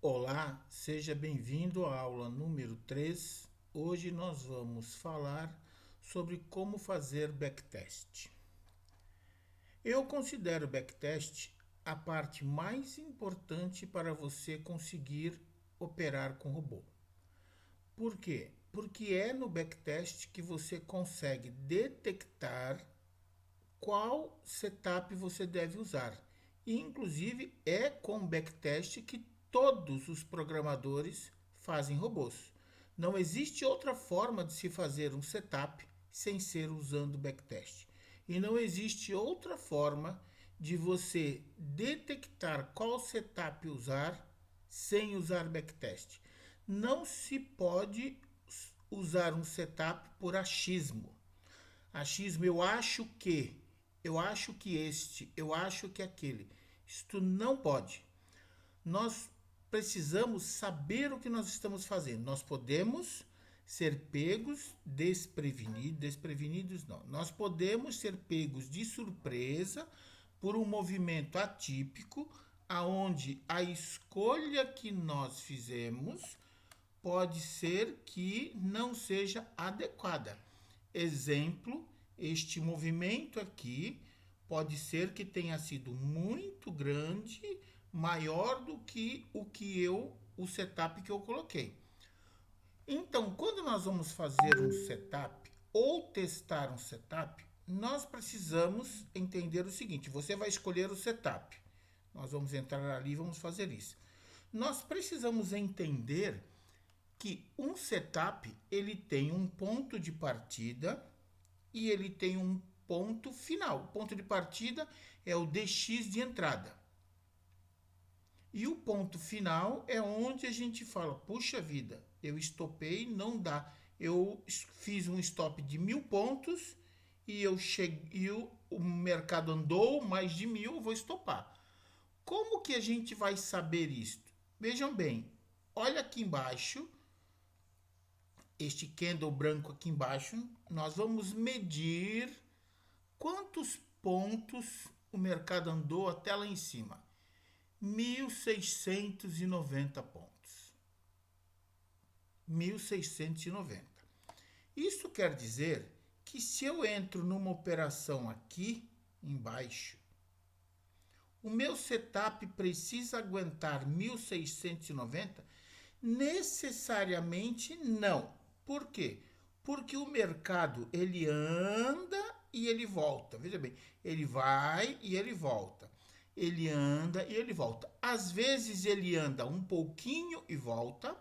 Olá, seja bem-vindo à aula número 3. Hoje nós vamos falar sobre como fazer backtest. Eu considero o backtest a parte mais importante para você conseguir operar com robô. Por quê? Porque é no backtest que você consegue detectar qual setup você deve usar. E, inclusive, é com backtest que todos os programadores fazem robôs. Não existe outra forma de se fazer um setup sem ser usando backtest. E não existe outra forma de você detectar qual setup usar sem usar backtest. Não se pode usar um setup por achismo. Achismo, eu acho que aquele. Isto não pode. Nós precisamos saber o que nós estamos fazendo. Nós podemos ser pegos desprevenidos não. Nós podemos ser pegos de surpresa por um movimento atípico, aonde a escolha que nós fizemos pode ser que não seja adequada. Exemplo, este movimento aqui pode ser que tenha sido muito grande, maior do que o setup que eu coloquei. Então, quando nós vamos fazer um setup ou testar um setup, nós precisamos entender o seguinte: você vai escolher o setup. Nós vamos entrar ali e vamos fazer isso. Nós precisamos entender que um setup ele tem um ponto de partida e ele tem um ponto final. O ponto de partida é o DX de entrada. E o ponto final é onde a gente fala, puxa vida, eu estopei, não dá. Eu fiz um stop de 1.000 pontos e o mercado andou mais de 1.000, eu vou estopar. Como que a gente vai saber isto? Vejam bem, olha aqui embaixo, este candle branco aqui embaixo, nós vamos medir quantos pontos o mercado andou até lá em cima. 1.690 pontos. 1.690. Isso quer dizer que se eu entro numa operação aqui embaixo, o meu setup precisa aguentar 1.690? Necessariamente não. Por quê? Porque o mercado ele anda e ele volta. Veja bem, ele vai e ele volta. Ele anda e ele volta. Às vezes ele anda um pouquinho e volta.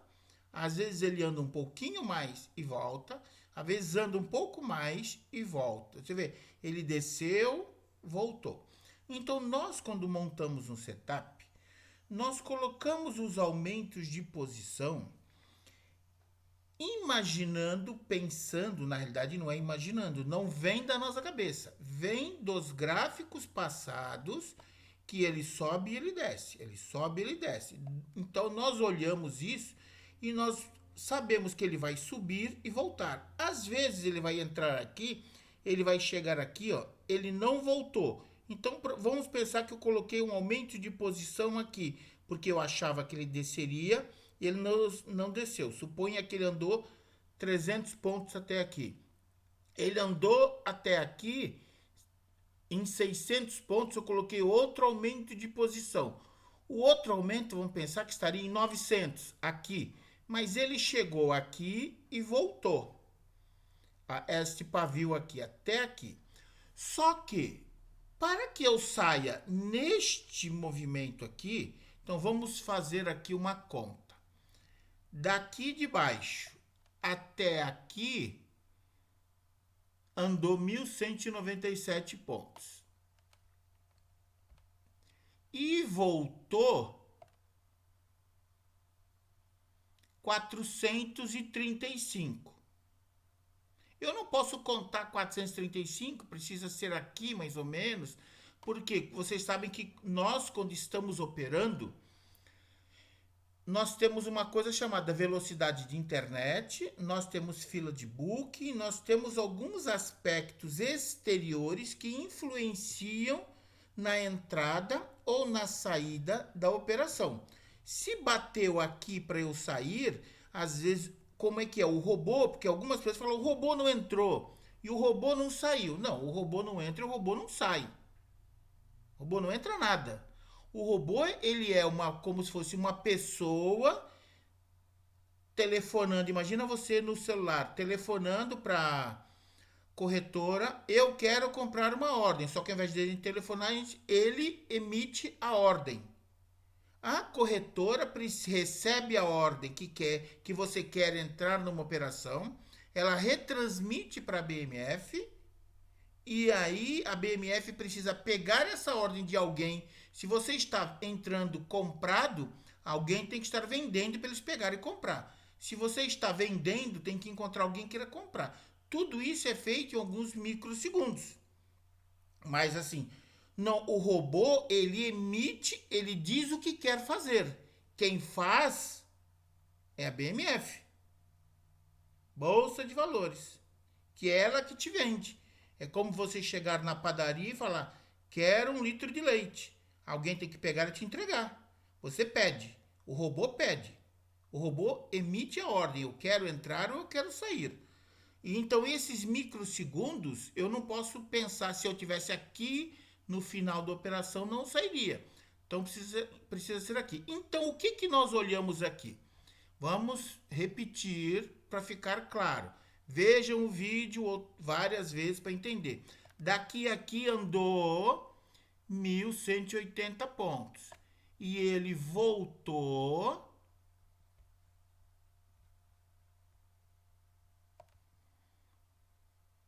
Às vezes ele anda um pouquinho mais e volta. Às vezes anda um pouco mais e volta. Você vê, ele desceu, voltou. Então nós quando montamos um setup, nós colocamos os aumentos de posição imaginando, pensando, na realidade não é imaginando, não vem da nossa cabeça, vem dos gráficos passados que ele sobe e ele desce, ele sobe e ele desce. Então nós olhamos isso e nós sabemos que ele vai subir e voltar. Às vezes ele vai entrar aqui, ele vai chegar aqui, ó, ele não voltou. Então vamos pensar que eu coloquei um aumento de posição aqui, porque eu achava que ele desceria e ele não desceu. Suponha que ele andou 300 pontos até aqui. Ele andou até aqui, em 600 pontos eu coloquei outro aumento de posição. O outro aumento, vamos pensar que estaria em 900 aqui, mas ele chegou aqui e voltou a este pavio aqui, até aqui. Só que, para que eu saia neste movimento aqui, então vamos fazer aqui uma conta. Daqui de baixo até aqui andou 1.197 pontos. E voltou 435. Eu não posso contar 435, precisa ser aqui mais ou menos, porque vocês sabem que nós, quando estamos operando, nós temos uma coisa chamada velocidade de internet, nós temos fila de book, nós temos alguns aspectos exteriores que influenciam na entrada ou na saída da operação. Se bateu aqui para eu sair, às vezes, como é que é? O robô, porque algumas pessoas falam, o robô não entrou e o robô não saiu. Não, o robô não entra e o robô não sai. O robô não entra nada. O robô, ele é como se fosse uma pessoa telefonando. Imagina você no celular, telefonando para corretora, eu quero comprar uma ordem. Só que ao invés de ele telefonar, ele emite a ordem. A corretora recebe a ordem que você quer entrar numa operação, ela retransmite para a BMF e aí a BMF precisa pegar essa ordem de alguém. Se você está entrando comprado, alguém tem que estar vendendo para eles pegarem e comprar. Se você está vendendo, tem que encontrar alguém que queira comprar. Tudo isso é feito em alguns microsegundos. Mas assim, não, o robô, ele emite, ele diz o que quer fazer. Quem faz é a BMF, Bolsa de Valores, que é ela que te vende. É como você chegar na padaria e falar: quero 1 litro de leite. Alguém tem que pegar e te entregar. Você pede, o robô pede. O robô emite a ordem: eu quero entrar ou eu quero sair. E então, esses microsegundos, eu não posso pensar se eu tivesse aqui no final da operação, não sairia. Então, precisa ser aqui. Então, o que nós olhamos aqui? Vamos repetir para ficar claro. Vejam o vídeo várias vezes para entender. Daqui a aqui andou 1.180 pontos. E ele voltou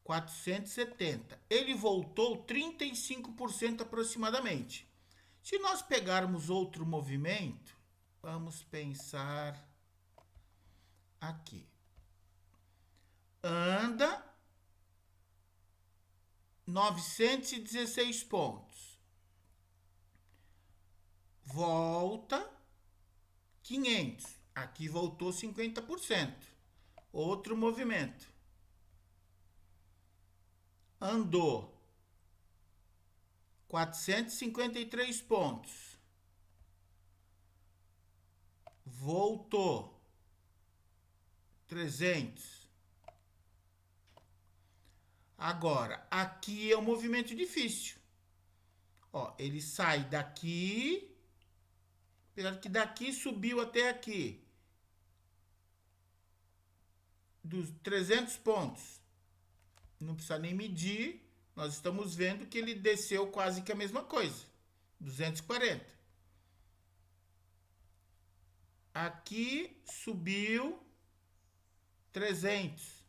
470. Ele voltou 35% aproximadamente. Se nós pegarmos outro movimento, vamos pensar aqui. Anda 916 pontos. Volta 500. Aqui voltou 50%. Outro movimento. Andou 453 pontos. Voltou 300. Agora, aqui é um movimento difícil. Ó, ele sai daqui, apesar que daqui subiu até aqui, dos 300 pontos. Não precisa nem medir, nós estamos vendo que ele desceu quase que a mesma coisa, 240. Aqui subiu 300.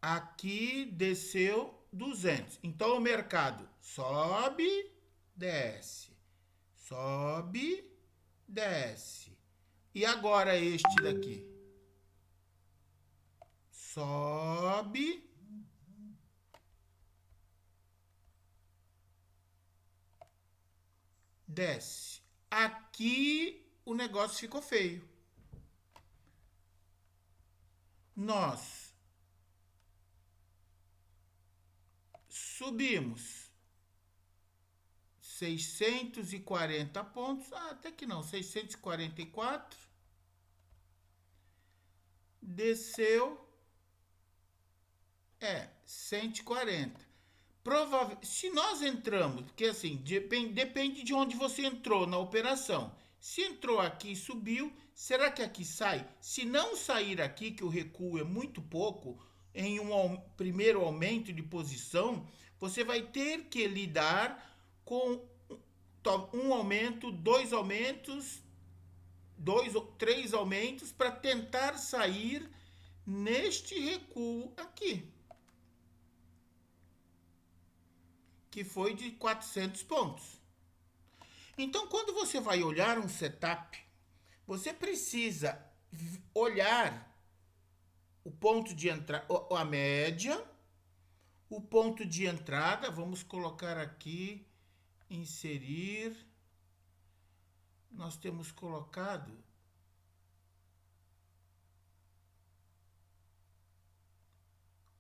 Aqui desceu 200. Então o mercado sobe, desce, sobe, desce. E agora este daqui? Sobe, desce. Aqui o negócio ficou feio. Nós subimos 640 pontos, até que não, 644. Desceu 140. Se nós entramos, porque assim, depende de onde você entrou na operação. Se entrou aqui e subiu, será que aqui sai? Se não sair aqui, que o recuo é muito pouco, em primeiro aumento de posição, você vai ter que lidar com um aumento, 2 aumentos, 3 aumentos para tentar sair neste recuo aqui, que foi de 400 pontos. Então, quando você vai olhar um setup, você precisa olhar o ponto de entrada, a média, o ponto de entrada, vamos colocar aqui, inserir. Nós temos colocado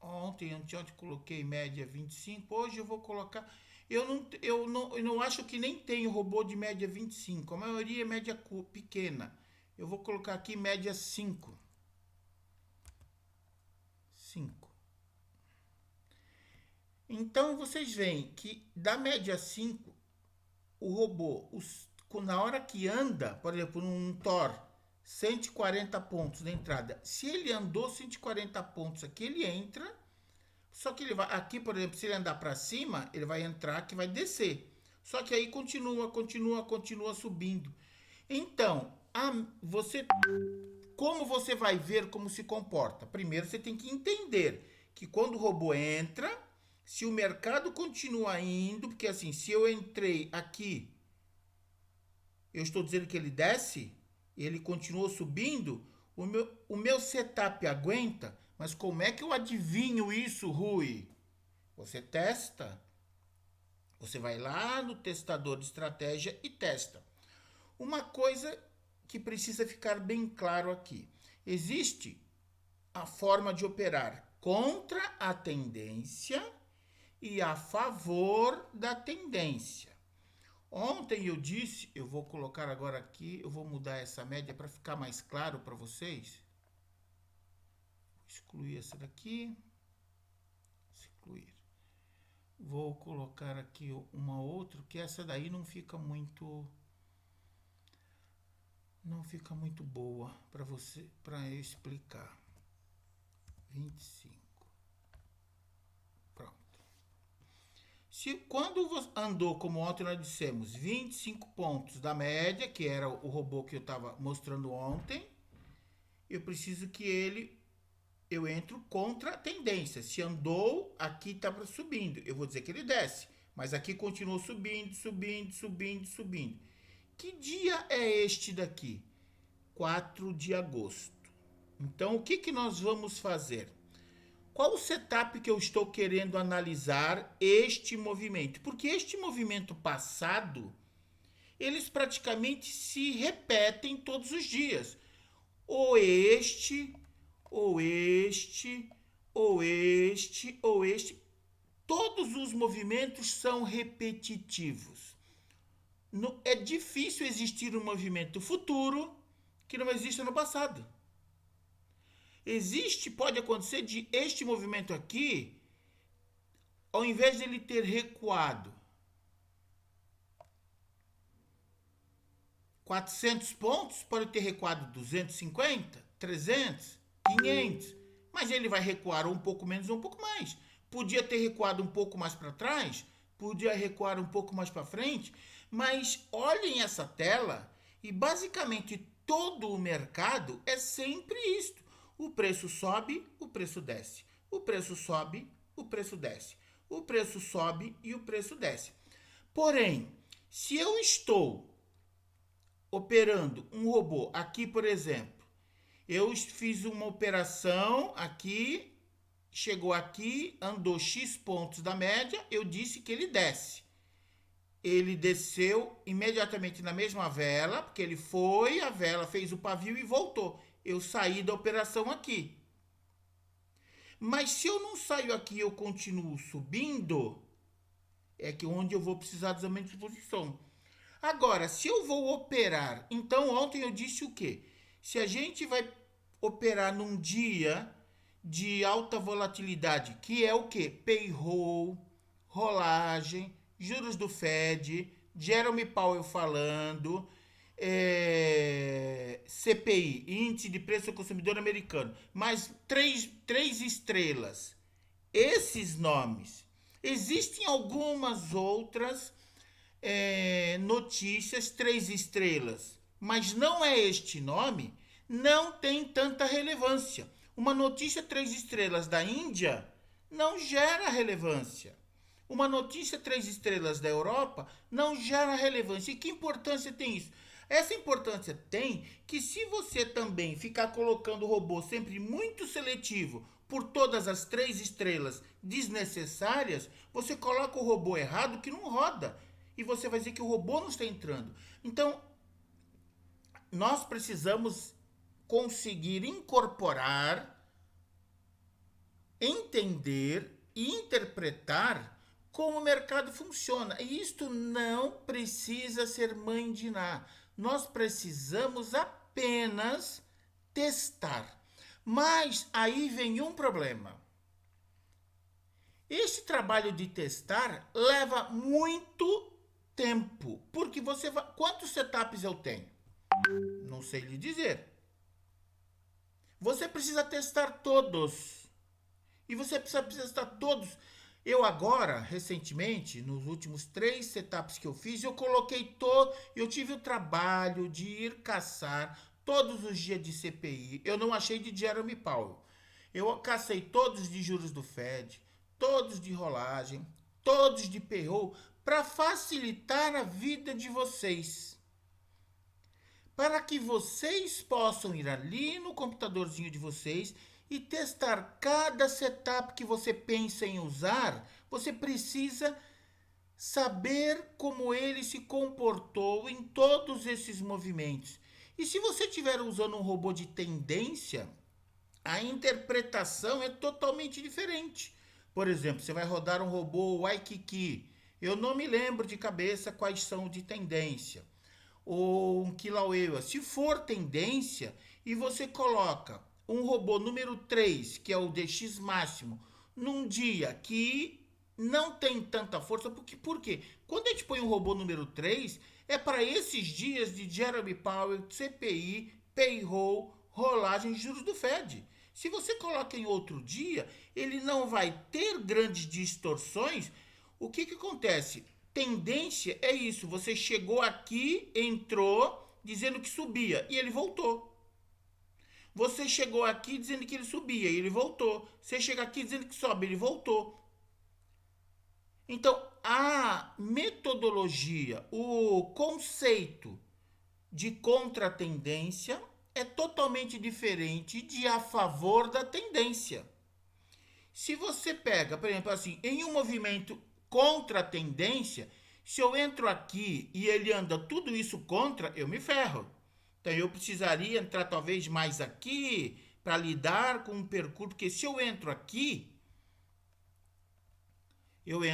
anteontem coloquei média 25, hoje eu vou colocar. Eu não acho que nem tem robô de média 25. A maioria é média pequena. Eu vou colocar aqui média 5. 5. Então, vocês veem que da média 5, o robô, na hora que anda, por exemplo, num Thor, 140 pontos na entrada. Se ele andou 140 pontos aqui, ele entra. Só que ele vai aqui, por exemplo, se ele andar para cima, ele vai entrar, que vai descer. Só que aí continua subindo. Então, como você vai ver como se comporta? Primeiro, você tem que entender que quando o robô entra, se o mercado continua indo, porque assim, se eu entrei aqui, eu estou dizendo que ele desce, e ele continua subindo, o meu setup aguenta, mas como é que eu adivinho isso, Rui? Você testa, você vai lá no testador de estratégia e testa. Uma coisa que precisa ficar bem claro aqui: existe a forma de operar contra a tendência e a favor da tendência. Ontem eu disse, eu vou colocar agora aqui, eu vou mudar essa média para ficar mais claro para vocês. Excluir essa daqui. Excluir. Vou colocar aqui uma outra, que essa daí não fica muito boa para eu explicar. 25. Pronto. Quando andou, como ontem nós dissemos, 25 pontos da média, que era o robô que eu estava mostrando ontem, eu preciso que eu entro contra a tendência. Se andou, aqui está subindo. Eu vou dizer que ele desce. Mas aqui continuou subindo. Que dia é este daqui? 4 de agosto. Então, o que nós vamos fazer? Qual o setup que eu estou querendo analisar este movimento? Porque este movimento passado, eles praticamente se repetem todos os dias. Ou este, ou este, ou este, ou este. Todos os movimentos são repetitivos. É difícil existir um movimento futuro que não exista no passado. Pode acontecer de este movimento aqui, ao invés de ele ter recuado 400 pontos, pode ter recuado 250, 300, 500, mas ele vai recuar um pouco menos ou um pouco mais. Podia ter recuado um pouco mais para trás, podia recuar um pouco mais para frente, mas olhem essa tela e basicamente todo o mercado é sempre isto. O preço sobe, o preço desce. O preço sobe, o preço desce. O preço sobe e o preço desce. Porém, se eu estou operando um robô aqui, por exemplo, eu fiz uma operação aqui, chegou aqui, andou X pontos da média, eu disse que ele desce. Ele desceu imediatamente na mesma vela, porque ele foi, a vela fez o pavio e voltou. Eu saí da operação aqui. Mas se eu não saio aqui e eu continuo subindo, é que onde eu vou precisar dos aumentos de posição. Agora, se eu vou operar, então ontem eu disse o quê? Se a gente vai operar num dia de alta volatilidade, que é o quê? Payroll, rolagem, juros do Fed, Jerome Powell falando, CPI, Índice de Preço ao Consumidor Americano, mais três estrelas. Esses nomes. Existem algumas outras notícias 3 estrelas, mas não é este nome, não tem tanta relevância. Uma notícia 3 estrelas da Índia não gera relevância. Uma notícia 3 estrelas da Europa não gera relevância. E que importância tem isso? Essa importância tem que se você também ficar colocando o robô sempre muito seletivo por todas as 3 estrelas desnecessárias, você coloca o robô errado que não roda. E você vai dizer que o robô não está entrando. Então, nós precisamos conseguir incorporar, entender e interpretar como o mercado funciona. E isto não precisa ser mãe de Ná. Nós precisamos apenas testar. Mas aí vem um problema. Este trabalho de testar leva muito tempo, porque você vai... Quantos setups eu tenho? Não sei lhe dizer. Você precisa testar todos. E você precisa testar todos. Eu agora, recentemente, nos últimos 3 setups que eu fiz, eu tive o trabalho de ir caçar todos os dias de CPI. Eu não achei de Jeremy Powell. Eu cacei todos de juros do Fed, todos de rolagem, todos de payroll, para facilitar a vida de vocês. Para que vocês possam ir ali no computadorzinho de vocês e testar cada setup que você pensa em usar. Você precisa saber como ele se comportou em todos esses movimentos. E se você estiver usando um robô de tendência, a interpretação é totalmente diferente. Por exemplo, você vai rodar um robô Waikiki. Eu não me lembro de cabeça quais são de tendência. Ou um Kilauea. Se for tendência e você coloca um robô número 3, que é o DX máximo, num dia que não tem tanta força, por quê? Quando a gente põe um robô número 3, é para esses dias de Jeremy Powell, CPI, payroll, rolagem, juros do Fed. Se você coloca em outro dia, ele não vai ter grandes distorções. O que acontece? Tendência é isso, você chegou aqui, entrou dizendo que subia e ele voltou. Você chegou aqui dizendo que ele subia e ele voltou. Você chega aqui dizendo que sobe, ele voltou. Então, a metodologia, o conceito de contratendência é totalmente diferente de a favor da tendência. Se você pega, por exemplo, assim, em um movimento contra a tendência, se eu entro aqui e ele anda tudo isso contra, eu me ferro. Então eu precisaria entrar talvez mais aqui para lidar com um percurso, porque se eu entro aqui, eu vou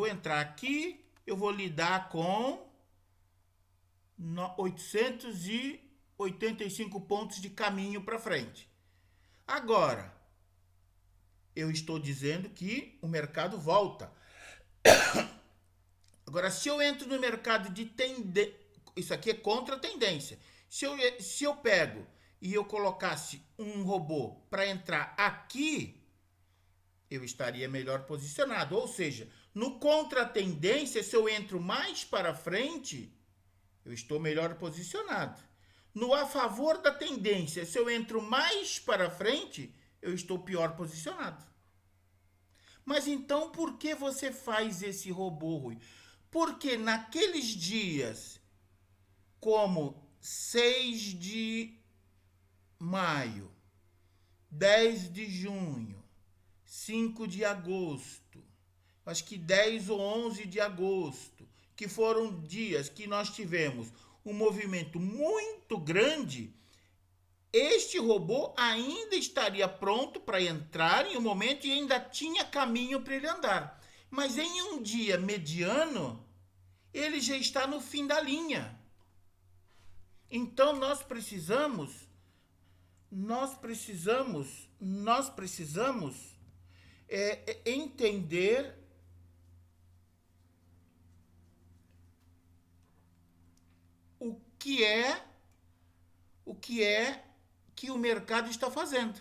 entrar aqui, eu vou lidar com 885 pontos de caminho para frente. Agora, eu estou dizendo que o mercado volta. Agora, se eu entro no mercado de tendência, isso aqui é contra a tendência. Se eu pego e eu colocasse um robô para entrar aqui, eu estaria melhor posicionado. Ou seja, no contra a tendência, se eu entro mais para frente, eu estou melhor posicionado. No a favor da tendência, se eu entro mais para frente, eu estou pior posicionado. Mas então, por que você faz esse robô, Rui? Porque naqueles dias, como 6 de maio, 10 de junho, 5 de agosto, acho que 10 ou 11 de agosto, que foram dias que nós tivemos um movimento muito grande, este robô ainda estaria pronto para entrar em um momento e ainda tinha caminho para ele andar. Mas em um dia mediano, ele já está no fim da linha. Então nós precisamos entender o que é que o mercado está fazendo.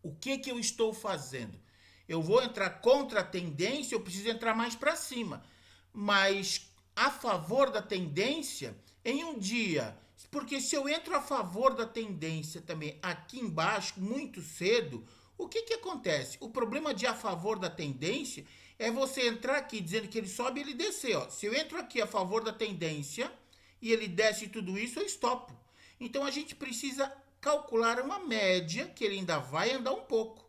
O que eu estou fazendo? Eu vou entrar contra a tendência, eu preciso entrar mais para cima. Mas a favor da tendência, em um dia, porque se eu entro a favor da tendência também aqui embaixo, muito cedo, o que acontece? O problema de a favor da tendência é você entrar aqui dizendo que ele sobe e ele descer. Ó. Se eu entro aqui a favor da tendência e ele desce tudo isso, eu estopo. Então a gente precisa calcular uma média que ele ainda vai andar um pouco.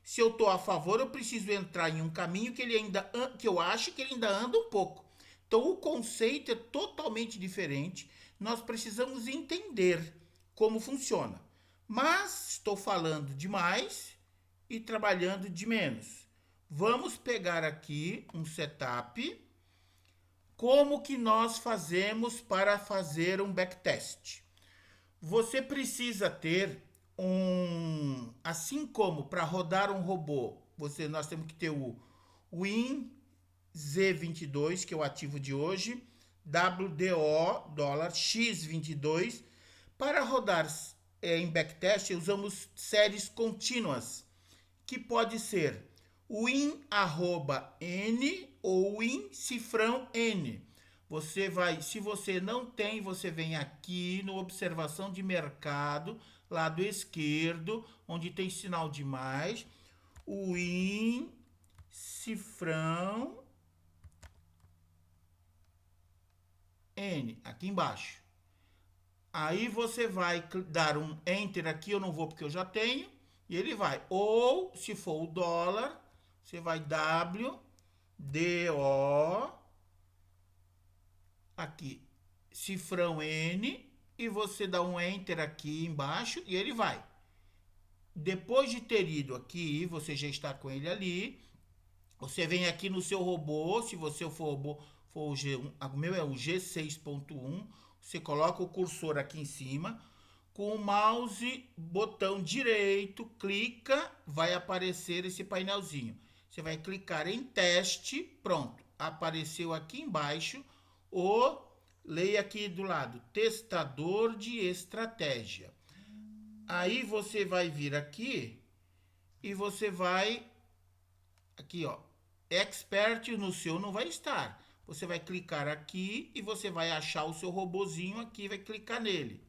Se eu estou a favor, eu preciso entrar em um caminho que eu acho que ele ainda anda um pouco. Então o conceito é totalmente diferente. Nós precisamos entender como funciona. Mas estou falando demais e trabalhando de menos. Vamos pegar aqui um setup. Como que nós fazemos para fazer um backtest? Você precisa ter assim como para rodar um robô, nós temos que ter o WinZ22, que é o ativo de hoje, WDO, dólar, X22. Para rodar em backtest, usamos séries contínuas, que pode ser win@n ou win cifrão n. Se você não tem, você vem aqui no observação de mercado, lado esquerdo, onde tem sinal de mais, win cifrão n, aqui embaixo. Aí você vai dar um enter aqui, eu não vou porque eu já tenho, e ele vai. Ou, se for o dólar, você vai WDO, aqui, cifrão N, e você dá um enter aqui embaixo e ele vai. Depois de ter ido aqui, você já está com ele ali, você vem aqui no seu robô, se você for robô, for o G1, o meu é o G6.1, você coloca o cursor aqui em cima, com o mouse, botão direito, clica, vai aparecer esse painelzinho. Você vai clicar em teste, pronto, apareceu aqui embaixo leia aqui do lado, testador de estratégia. Aí você vai vir aqui e você vai, aqui ó, expert no seu não vai estar. Você vai clicar aqui e você vai achar o seu robozinho aqui, vai clicar nele.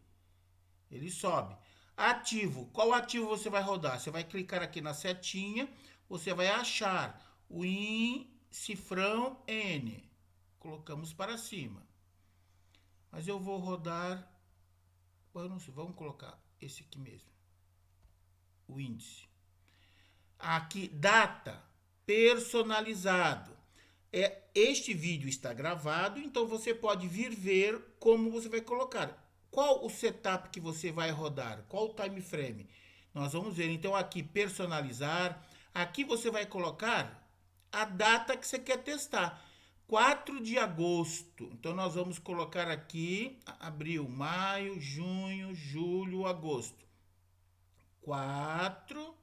Ele sobe. Ativo. Qual ativo você vai rodar? Você vai clicar aqui na setinha, você vai achar o cifrão N. Colocamos para cima. Mas eu vou rodar, vamos colocar esse aqui mesmo. O índice. Aqui, data, personalizado. Este vídeo está gravado, então você pode vir ver como você vai colocar. Qual o setup que você vai rodar? Qual o time frame? Nós vamos ver. Então, aqui, personalizar. Aqui você vai colocar a data que você quer testar. 4 de agosto. Então, nós vamos colocar aqui abril, maio, junho, julho, agosto. 4.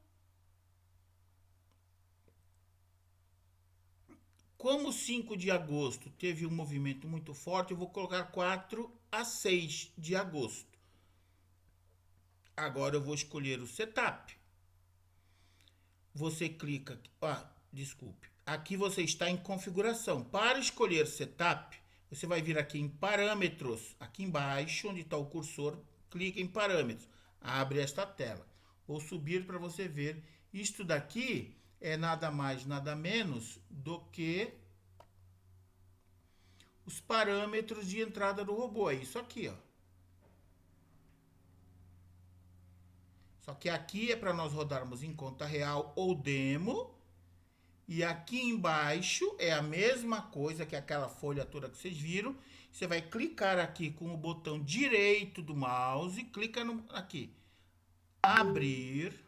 Como 5 de agosto teve um movimento muito forte, eu vou colocar 4 a 6 de agosto. Agora eu vou escolher o setup. Você clica aqui. Desculpe. Aqui você está em configuração. Para escolher setup, você vai vir aqui em parâmetros. Aqui embaixo, onde está o cursor, clica em parâmetros. Abre esta tela. Vou subir para você ver. Isto daqui é nada mais, nada menos do que os parâmetros de entrada do robô. É isso aqui, ó. Só que aqui é para nós rodarmos em conta real ou demo. E aqui embaixo é a mesma coisa que aquela folha toda que vocês viram. Você vai clicar aqui com o botão direito do mouse. Clica aqui. Abrir.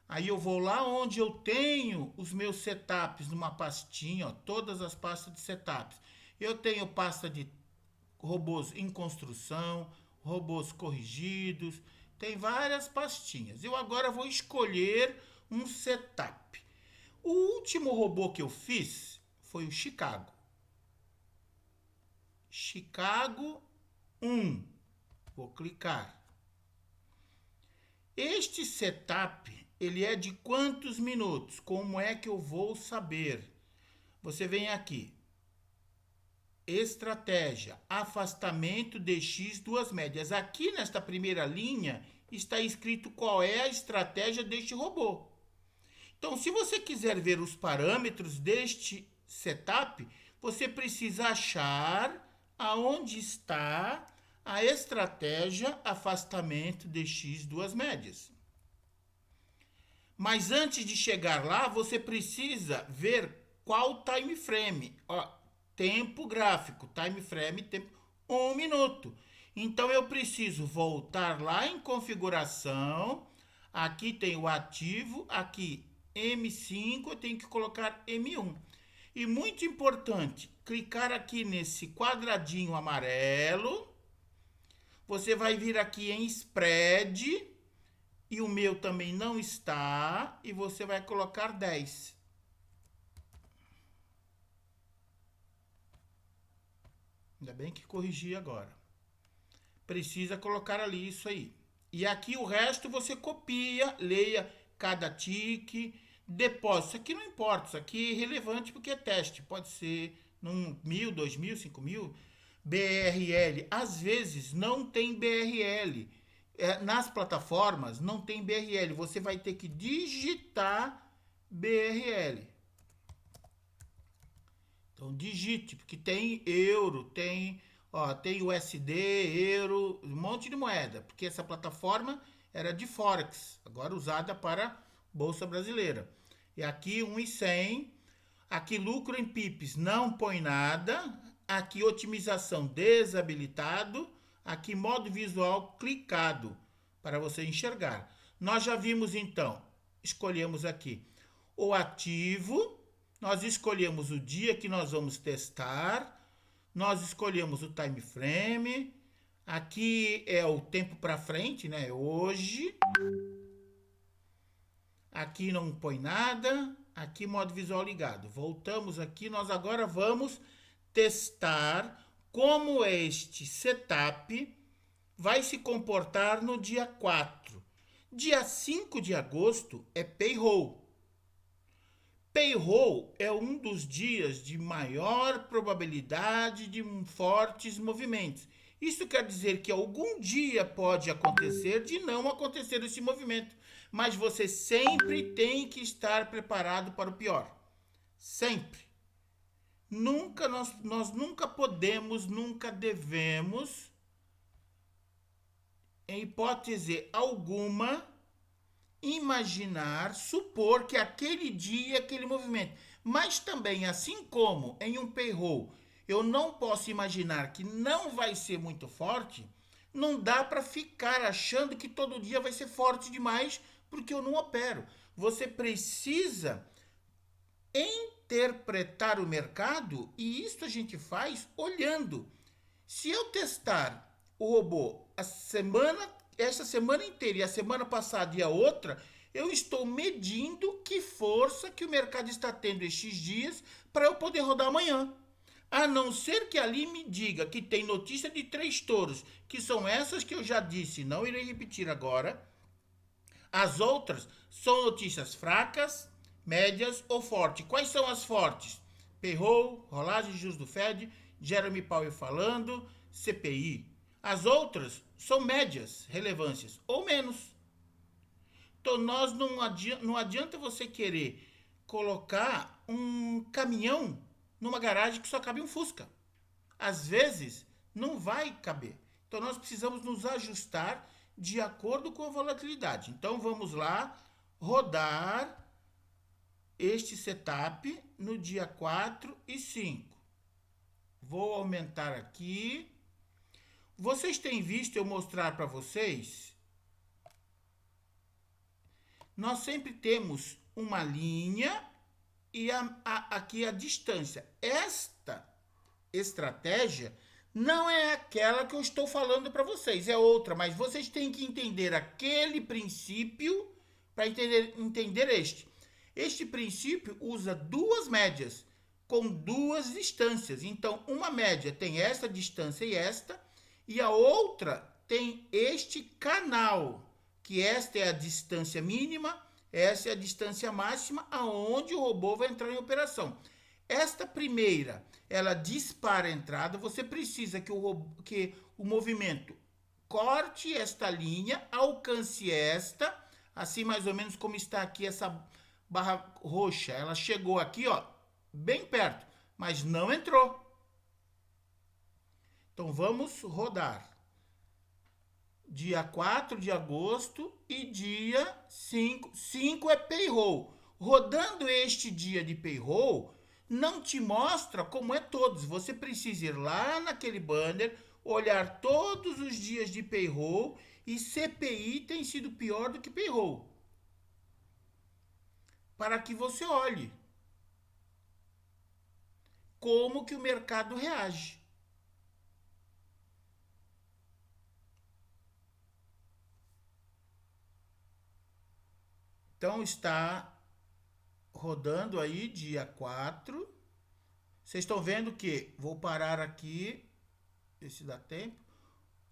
Aí eu vou lá onde eu tenho os meus setups numa pastinha, ó, todas as pastas de setups. Eu tenho pasta de robôs em construção, robôs corrigidos, tem várias pastinhas. Eu agora vou escolher um setup. O último robô que eu fiz foi o Chicago. Chicago 1. Vou clicar. Este setup, ele é de quantos minutos? Como é que eu vou saber? Você vem aqui. Estratégia, afastamento de X, duas médias. Aqui nesta primeira linha está escrito qual é a estratégia deste robô. Então, se você quiser ver os parâmetros deste setup, você precisa achar aonde está a estratégia afastamento de X, duas médias. Mas antes de chegar lá, você precisa ver qual time frame. Tempo gráfico, time frame, tempo 1 minuto. Então, eu preciso voltar lá em configuração, Aqui tem o ativo, aqui M5, eu tenho que colocar M1. E muito importante, clicar aqui nesse quadradinho amarelo. Você vai vir aqui em spread, e o meu também não está, e você vai colocar 10. Ainda bem que corrigi agora. Precisa colocar ali isso aí. E aqui o resto você copia, leia cada tique, depósito. Isso aqui não importa, isso aqui é relevante porque é teste. Pode ser num 1.000, 2.000, 5.000. BRL, às vezes não tem BRL. Nas plataformas não tem BRL. Você vai ter que digitar BRL. Então digite, porque tem euro, tem USD, euro, um monte de moeda, porque essa plataforma era de Forex, agora usada para Bolsa Brasileira. E aqui 1.100, aqui lucro em pips não põe nada, aqui otimização desabilitado, aqui modo visual clicado, para você enxergar. Nós já vimos então, escolhemos aqui o ativo, nós escolhemos o dia que nós vamos testar, nós escolhemos o time frame, aqui é o tempo para frente, né? Hoje. Aqui não põe nada, aqui modo visual ligado. Voltamos aqui, nós agora vamos testar como este setup vai se comportar no dia 4. Dia 5 de agosto é payroll. Payroll é um dos dias de maior probabilidade de fortes movimentos. Isso quer dizer que algum dia pode acontecer de não acontecer esse movimento, mas você sempre tem que estar preparado para o pior. Sempre. Nós nunca podemos, nunca devemos, em hipótese alguma, imaginar, supor que aquele dia, aquele movimento. Mas também, assim como em um payroll, eu não posso imaginar que não vai ser muito forte, não dá para ficar achando que todo dia vai ser forte demais, porque eu não opero. Você precisa interpretar o mercado, e isso a gente faz olhando. Se eu testar o robô essa semana inteira e a semana passada e a outra, eu estou medindo que força que o mercado está tendo estes dias para eu poder rodar amanhã. A não ser que ali me diga que tem notícia de 3 touros, que são essas que eu já disse, não irei repetir agora. As outras são notícias fracas, médias ou fortes. Quais são as fortes? Payroll, rolagem de juros do Fed, Jeremy Powell falando, CPI. As outras são médias, relevâncias, ou menos. Então, não adianta você querer colocar um caminhão numa garagem que só cabe um Fusca. Às vezes, não vai caber. Então, nós precisamos nos ajustar de acordo com a volatilidade. Então, vamos lá rodar este setup no dia 4 e 5. Vou aumentar aqui. Vocês têm visto eu mostrar para vocês? Nós sempre temos uma linha e aqui a distância. Esta estratégia não é aquela que eu estou falando para vocês, é outra, mas vocês têm que entender aquele princípio para entender este. Este princípio usa duas médias com duas distâncias. Então, uma média tem esta distância e a outra tem este canal, que esta é a distância mínima, essa é a distância máxima, aonde o robô vai entrar em operação. Esta primeira, ela dispara a entrada, você precisa que o movimento corte esta linha, alcance esta, assim mais ou menos como está aqui essa barra roxa. Ela chegou aqui, ó, bem perto, mas não entrou. Então, vamos rodar. Dia 4 de agosto e dia 5. 5 é payroll. Rodando este dia de payroll, não te mostra como é todos. Você precisa ir lá naquele banner, olhar todos os dias de payroll E CPI tem sido pior do que payroll. Para que você olhe como que o mercado reage. Então está rodando aí dia 4. Vocês estão vendo que vou parar aqui, ver se dá tempo.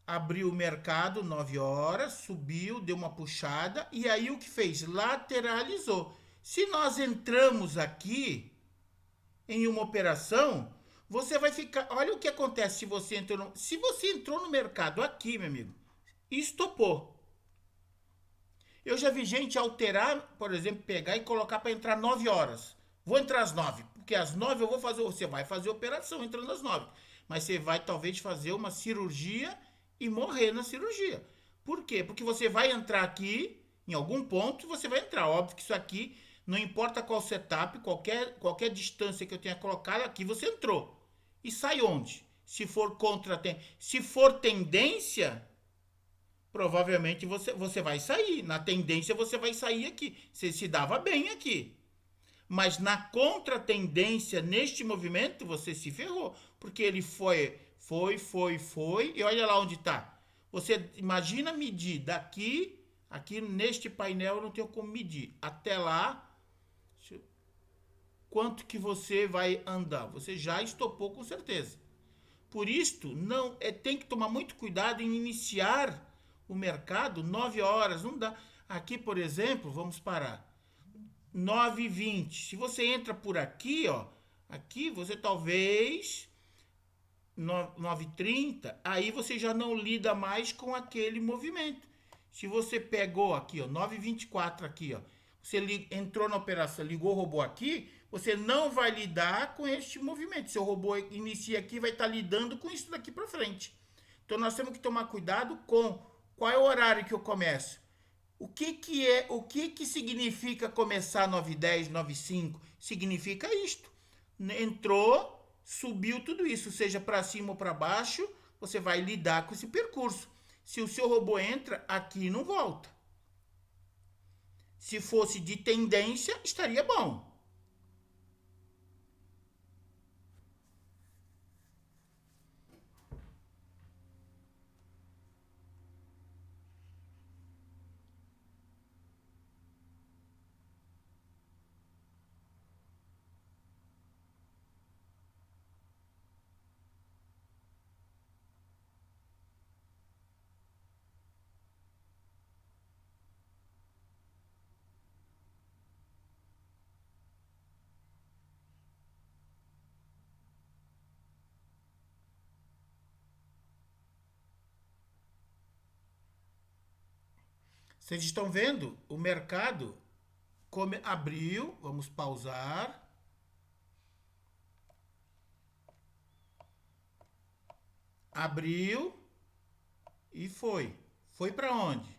Abriu o mercado 9 horas, subiu, deu uma puxada e aí o que fez? Lateralizou. Se nós entramos aqui em uma operação, você vai ficar... Olha o que acontece se você entrou no mercado aqui, meu amigo, e estopou. Eu já vi gente alterar, por exemplo, pegar e colocar para entrar 9 horas. Vou entrar às 9, porque às 9 eu vou fazer... Você vai fazer operação entrando às 9, mas você vai talvez fazer uma cirurgia e morrer na cirurgia. Por quê? Porque você vai entrar aqui, em algum ponto você vai entrar. Óbvio que isso aqui, não importa qual setup, qualquer distância que eu tenha colocado aqui, você entrou. E sai onde? Se for se for tendência, provavelmente você vai sair. Na tendência você vai sair aqui. Você se dava bem aqui. Mas na contratendência, neste movimento, você se ferrou. Porque ele foi, e olha lá onde está. Você imagina medir daqui, aqui neste painel eu não tenho como medir. Até lá, quanto que você vai andar? Você já estopou com certeza. Por isto, tem que tomar muito cuidado em iniciar o mercado 9 horas. Não dá. Aqui, por exemplo, vamos parar. 9h20. Se você entra por aqui, ó, aqui você talvez 9h30, aí você já não lida mais com aquele movimento. Se você pegou aqui, ó, 9h24 aqui, ó, você entrou na operação, ligou o robô aqui, você não vai lidar com este movimento. Seu robô inicia aqui, vai estar lidando com isso daqui para frente. Então nós temos que tomar cuidado com qual é o horário que eu começo. O que significa começar 9h10, 9h05? Significa isto. Entrou, subiu tudo isso, seja para cima ou para baixo, você vai lidar com esse percurso. Se o seu robô entra, aqui não volta. Se fosse de tendência, estaria bom. Vocês estão vendo? O mercado abriu, vamos pausar. Abriu e foi. Foi para onde?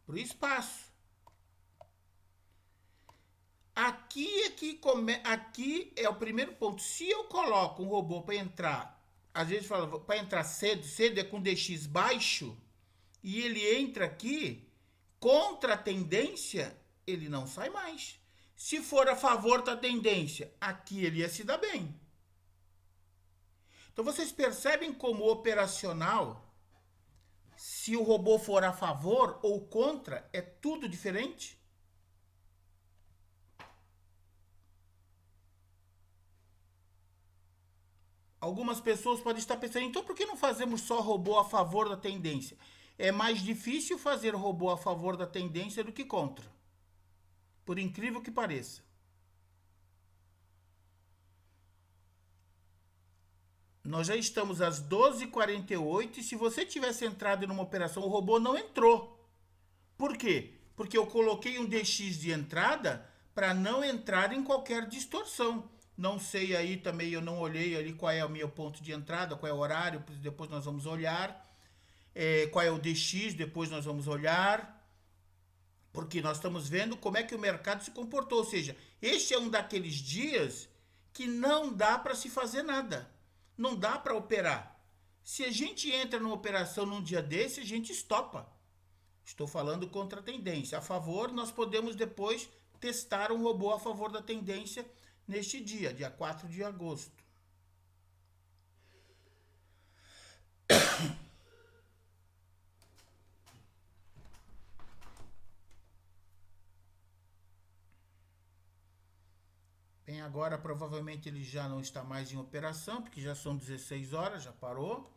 Para o espaço. Aqui é o primeiro ponto. Se eu coloco um robô para entrar, às vezes fala para entrar cedo é com DX baixo, e ele entra aqui, contra a tendência, ele não sai mais. Se for a favor da tendência, aqui ele ia se dar bem. Então vocês percebem como operacional, se o robô for a favor ou contra, é tudo diferente? Algumas pessoas podem estar pensando, então por que não fazemos só robô a favor da tendência? É mais difícil fazer robô a favor da tendência do que contra. Por incrível que pareça. Nós já estamos às 12h48 e se você tivesse entrado numa operação, o robô não entrou. Por quê? Porque eu coloquei um DX de entrada para não entrar em qualquer distorção. Não sei aí também, eu não olhei ali qual é o meu ponto de entrada, qual é o horário, depois nós vamos olhar. Qual é o DX, depois nós vamos olhar. Porque nós estamos vendo como é que o mercado se comportou. Ou seja, este é um daqueles dias que não dá para se fazer nada. Não dá para operar. Se a gente entra numa operação num dia desse, a gente estopa. Estou falando contra a tendência. A favor, nós podemos depois testar um robô a favor da tendência neste dia, dia 4 de agosto. Bem, agora provavelmente ele já não está mais em operação, porque já são 16 horas, já parou.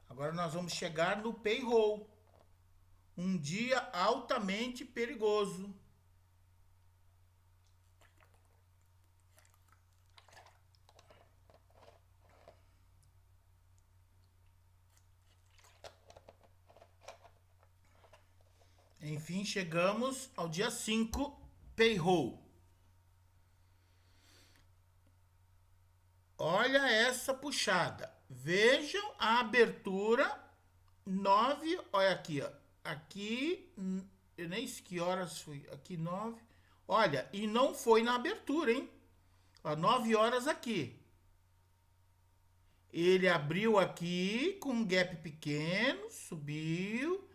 Agora nós vamos chegar no payroll. Um dia altamente perigoso. Enfim, chegamos ao dia 5, payroll. Olha essa puxada. Vejam a abertura 9, olha aqui, ó. Aqui, eu nem sei que horas foi. Aqui 9. Olha, e não foi na abertura, hein? Ó, 9 horas aqui. Ele abriu aqui com um gap pequeno, subiu,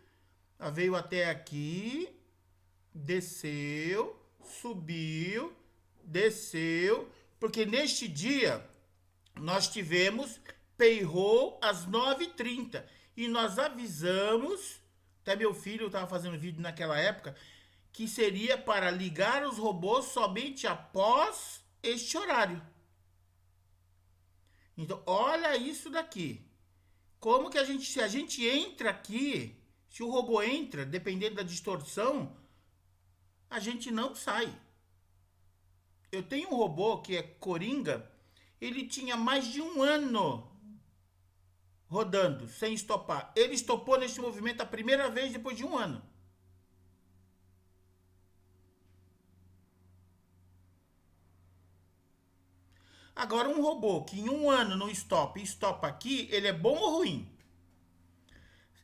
veio até aqui, desceu, subiu, desceu, porque neste dia nós tivemos payroll às 9h30 e nós avisamos, até meu filho estava fazendo vídeo naquela época, que seria para ligar os robôs somente após este horário. Então, olha isso daqui. Como que se a gente entra aqui, se o robô entra, dependendo da distorção, a gente não sai. Eu tenho um robô que é Coringa, ele tinha mais de 1 ano rodando, sem estopar. Ele estopou nesse movimento a primeira vez depois de 1 ano. Agora, um robô que em 1 ano não estopa e estopa aqui, ele é bom ou ruim?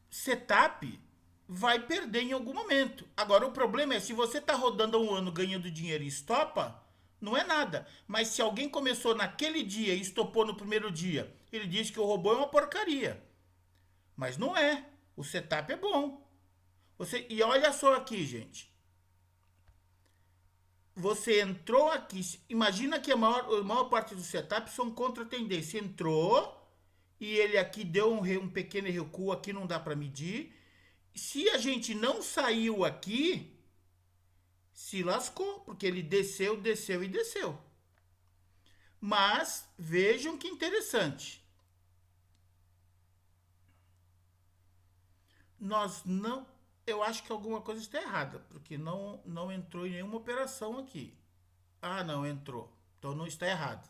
Setup vai perder em algum momento. Agora, o problema é, se você está rodando há 1 ano ganhando dinheiro e estopa, não é nada. Mas se alguém começou naquele dia e estopou no primeiro dia, ele diz que o robô é uma porcaria. Mas não é. O setup é bom. E olha só aqui, gente. Você entrou aqui. Imagina que a maior parte do setup são contra a tendência. Entrou e ele aqui deu um pequeno recuo. Aqui não dá para medir. Se a gente não saiu aqui, se lascou, porque ele desceu, desceu e desceu. Mas vejam que interessante. Nós não... Eu acho que alguma coisa está errada, porque não entrou em nenhuma operação aqui. Ah, não, entrou. Então não está errado.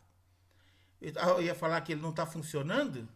Eu ia falar que ele não está funcionando?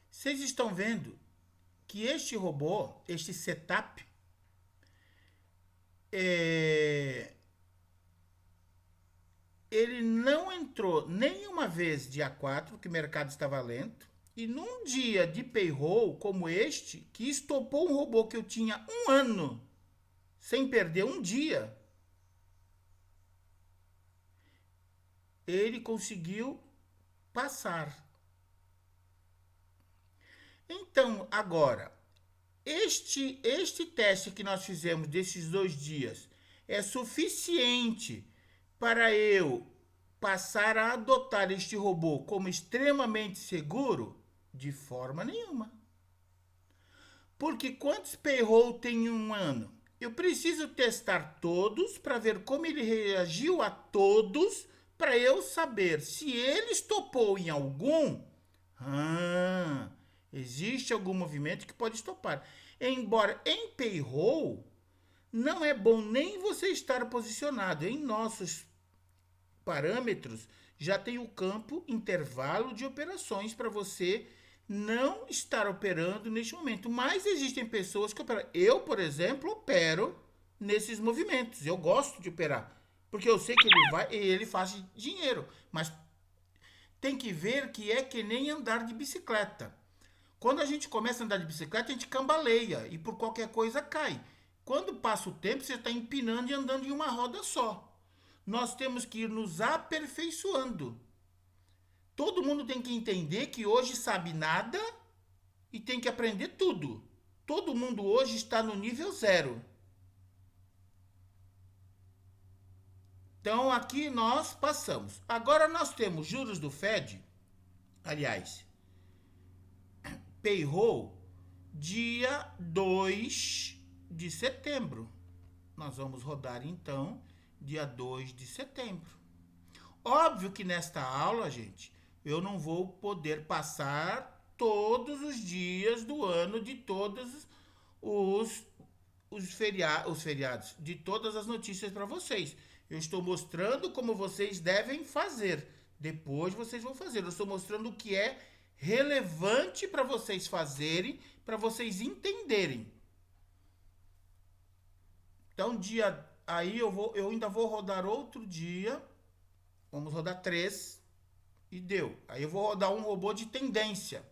Vocês estão vendo que este robô, este setup, ele não entrou nenhuma vez dia 4, que o mercado estava lento, e num dia de payroll como este, que estopou um robô que eu tinha 1 ano, sem perder um dia, ele conseguiu passar. Então, agora, este teste que nós fizemos desses 2 dias é suficiente para eu passar a adotar este robô como extremamente seguro? De forma nenhuma. Porque quantos payroll tem em 1 ano? Eu preciso testar todos para ver como ele reagiu a todos, para eu saber se ele estopou em algum. Existe algum movimento que pode estopar. Embora em payroll não é bom nem você estar posicionado. Em nossos parâmetros, já tem o campo intervalo de operações para você não estar operando neste momento. Mas existem pessoas que operam. Eu, por exemplo, opero nesses movimentos. Eu gosto de operar. Porque eu sei que ele faz dinheiro. Mas tem que ver que é que nem andar de bicicleta. Quando a gente começa a andar de bicicleta, a gente cambaleia e por qualquer coisa cai. Quando passa o tempo, você está empinando e andando em uma roda só. Nós temos que ir nos aperfeiçoando. Todo mundo tem que entender que hoje sabe nada e tem que aprender tudo. Todo mundo hoje está no nível zero. Então aqui nós passamos. Agora nós temos juros do Fed, aliás, payroll, dia 2 de setembro. Nós vamos rodar então dia 2 de setembro. Óbvio que nesta aula, gente, eu não vou poder passar todos os dias do ano de todos os feriados, de todas as notícias para vocês. Eu estou mostrando como vocês devem fazer. Depois vocês vão fazer. Eu estou mostrando o que é relevante para vocês fazerem, para vocês entenderem. Então, aí eu ainda vou rodar outro dia. Vamos rodar 3 e deu. Aí eu vou rodar um robô de tendência.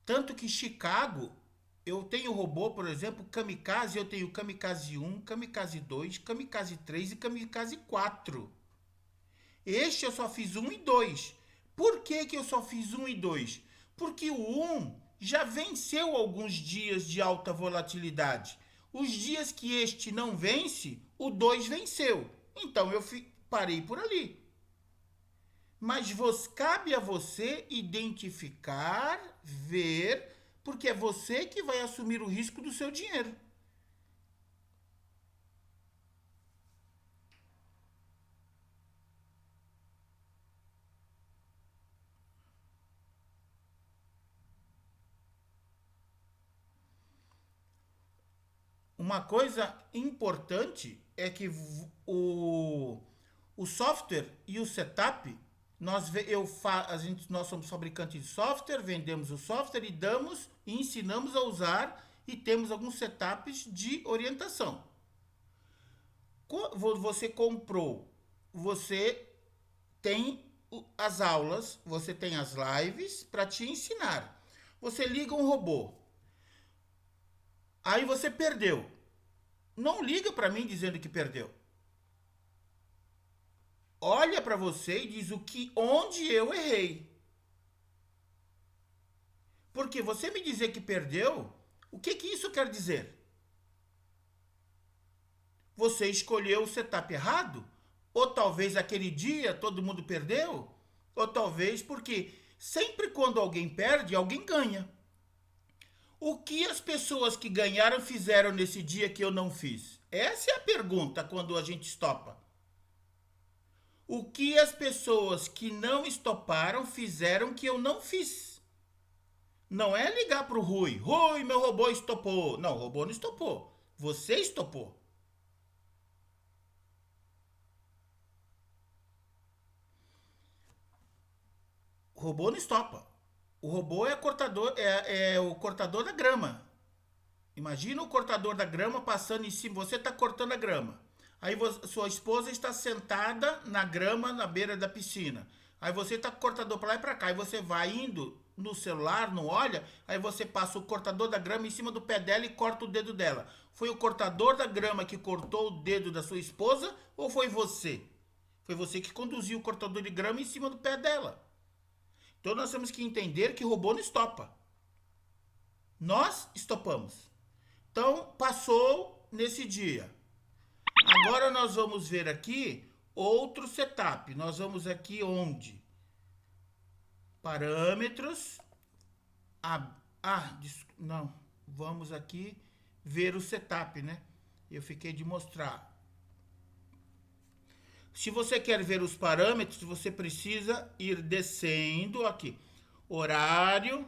Tanto que Chicago, eu tenho robô, por exemplo, Kamikaze, eu tenho Kamikaze 1, Kamikaze 2, Kamikaze 3 e Kamikaze 4. Este eu só fiz 1 e 2. Por que eu só fiz 1 e 2? Porque o 1 já venceu alguns dias de alta volatilidade. Os dias que este não vence, o 2 venceu. Então eu parei por ali. Mas cabe a você identificar, ver, porque é você que vai assumir o risco do seu dinheiro. Uma coisa importante é que o software e o setup, nós somos fabricantes de software, vendemos o software e ensinamos a usar e temos alguns setups de orientação. Você comprou, você tem as aulas, você tem as lives para te ensinar. Você liga um robô, aí você perdeu. Não liga para mim dizendo que perdeu. Olha para você e diz onde eu errei. Porque você me dizer que perdeu, o que isso quer dizer? Você escolheu o setup errado? Ou talvez aquele dia todo mundo perdeu? Ou talvez porque sempre quando alguém perde, alguém ganha. O que as pessoas que ganharam fizeram nesse dia que eu não fiz? Essa é a pergunta quando a gente estopa. O que as pessoas que não estoparam fizeram que eu não fiz? Não é ligar para o Rui. Rui, meu robô estopou. Não, o robô não estopou. Você estopou. O robô não estopa. O robô é o cortador da grama. Imagina o cortador da grama passando em cima. Você está cortando a grama. Aí sua esposa está sentada na grama na beira da piscina. Aí você está com o cortador para lá e para cá. Aí você vai indo no celular, não olha. Aí você passa o cortador da grama em cima do pé dela e corta o dedo dela. Foi o cortador da grama que cortou o dedo da sua esposa ou foi você? Foi você que conduziu o cortador de grama em cima do pé dela. Então nós temos que entender que o robô não estopa. Nós estopamos. Então passou nesse dia. Agora nós vamos ver aqui outro setup. Nós vamos aqui onde? Parâmetros. Não. Vamos aqui ver o setup, né? Eu fiquei de mostrar. Se você quer ver os parâmetros, você precisa ir descendo aqui. Horário,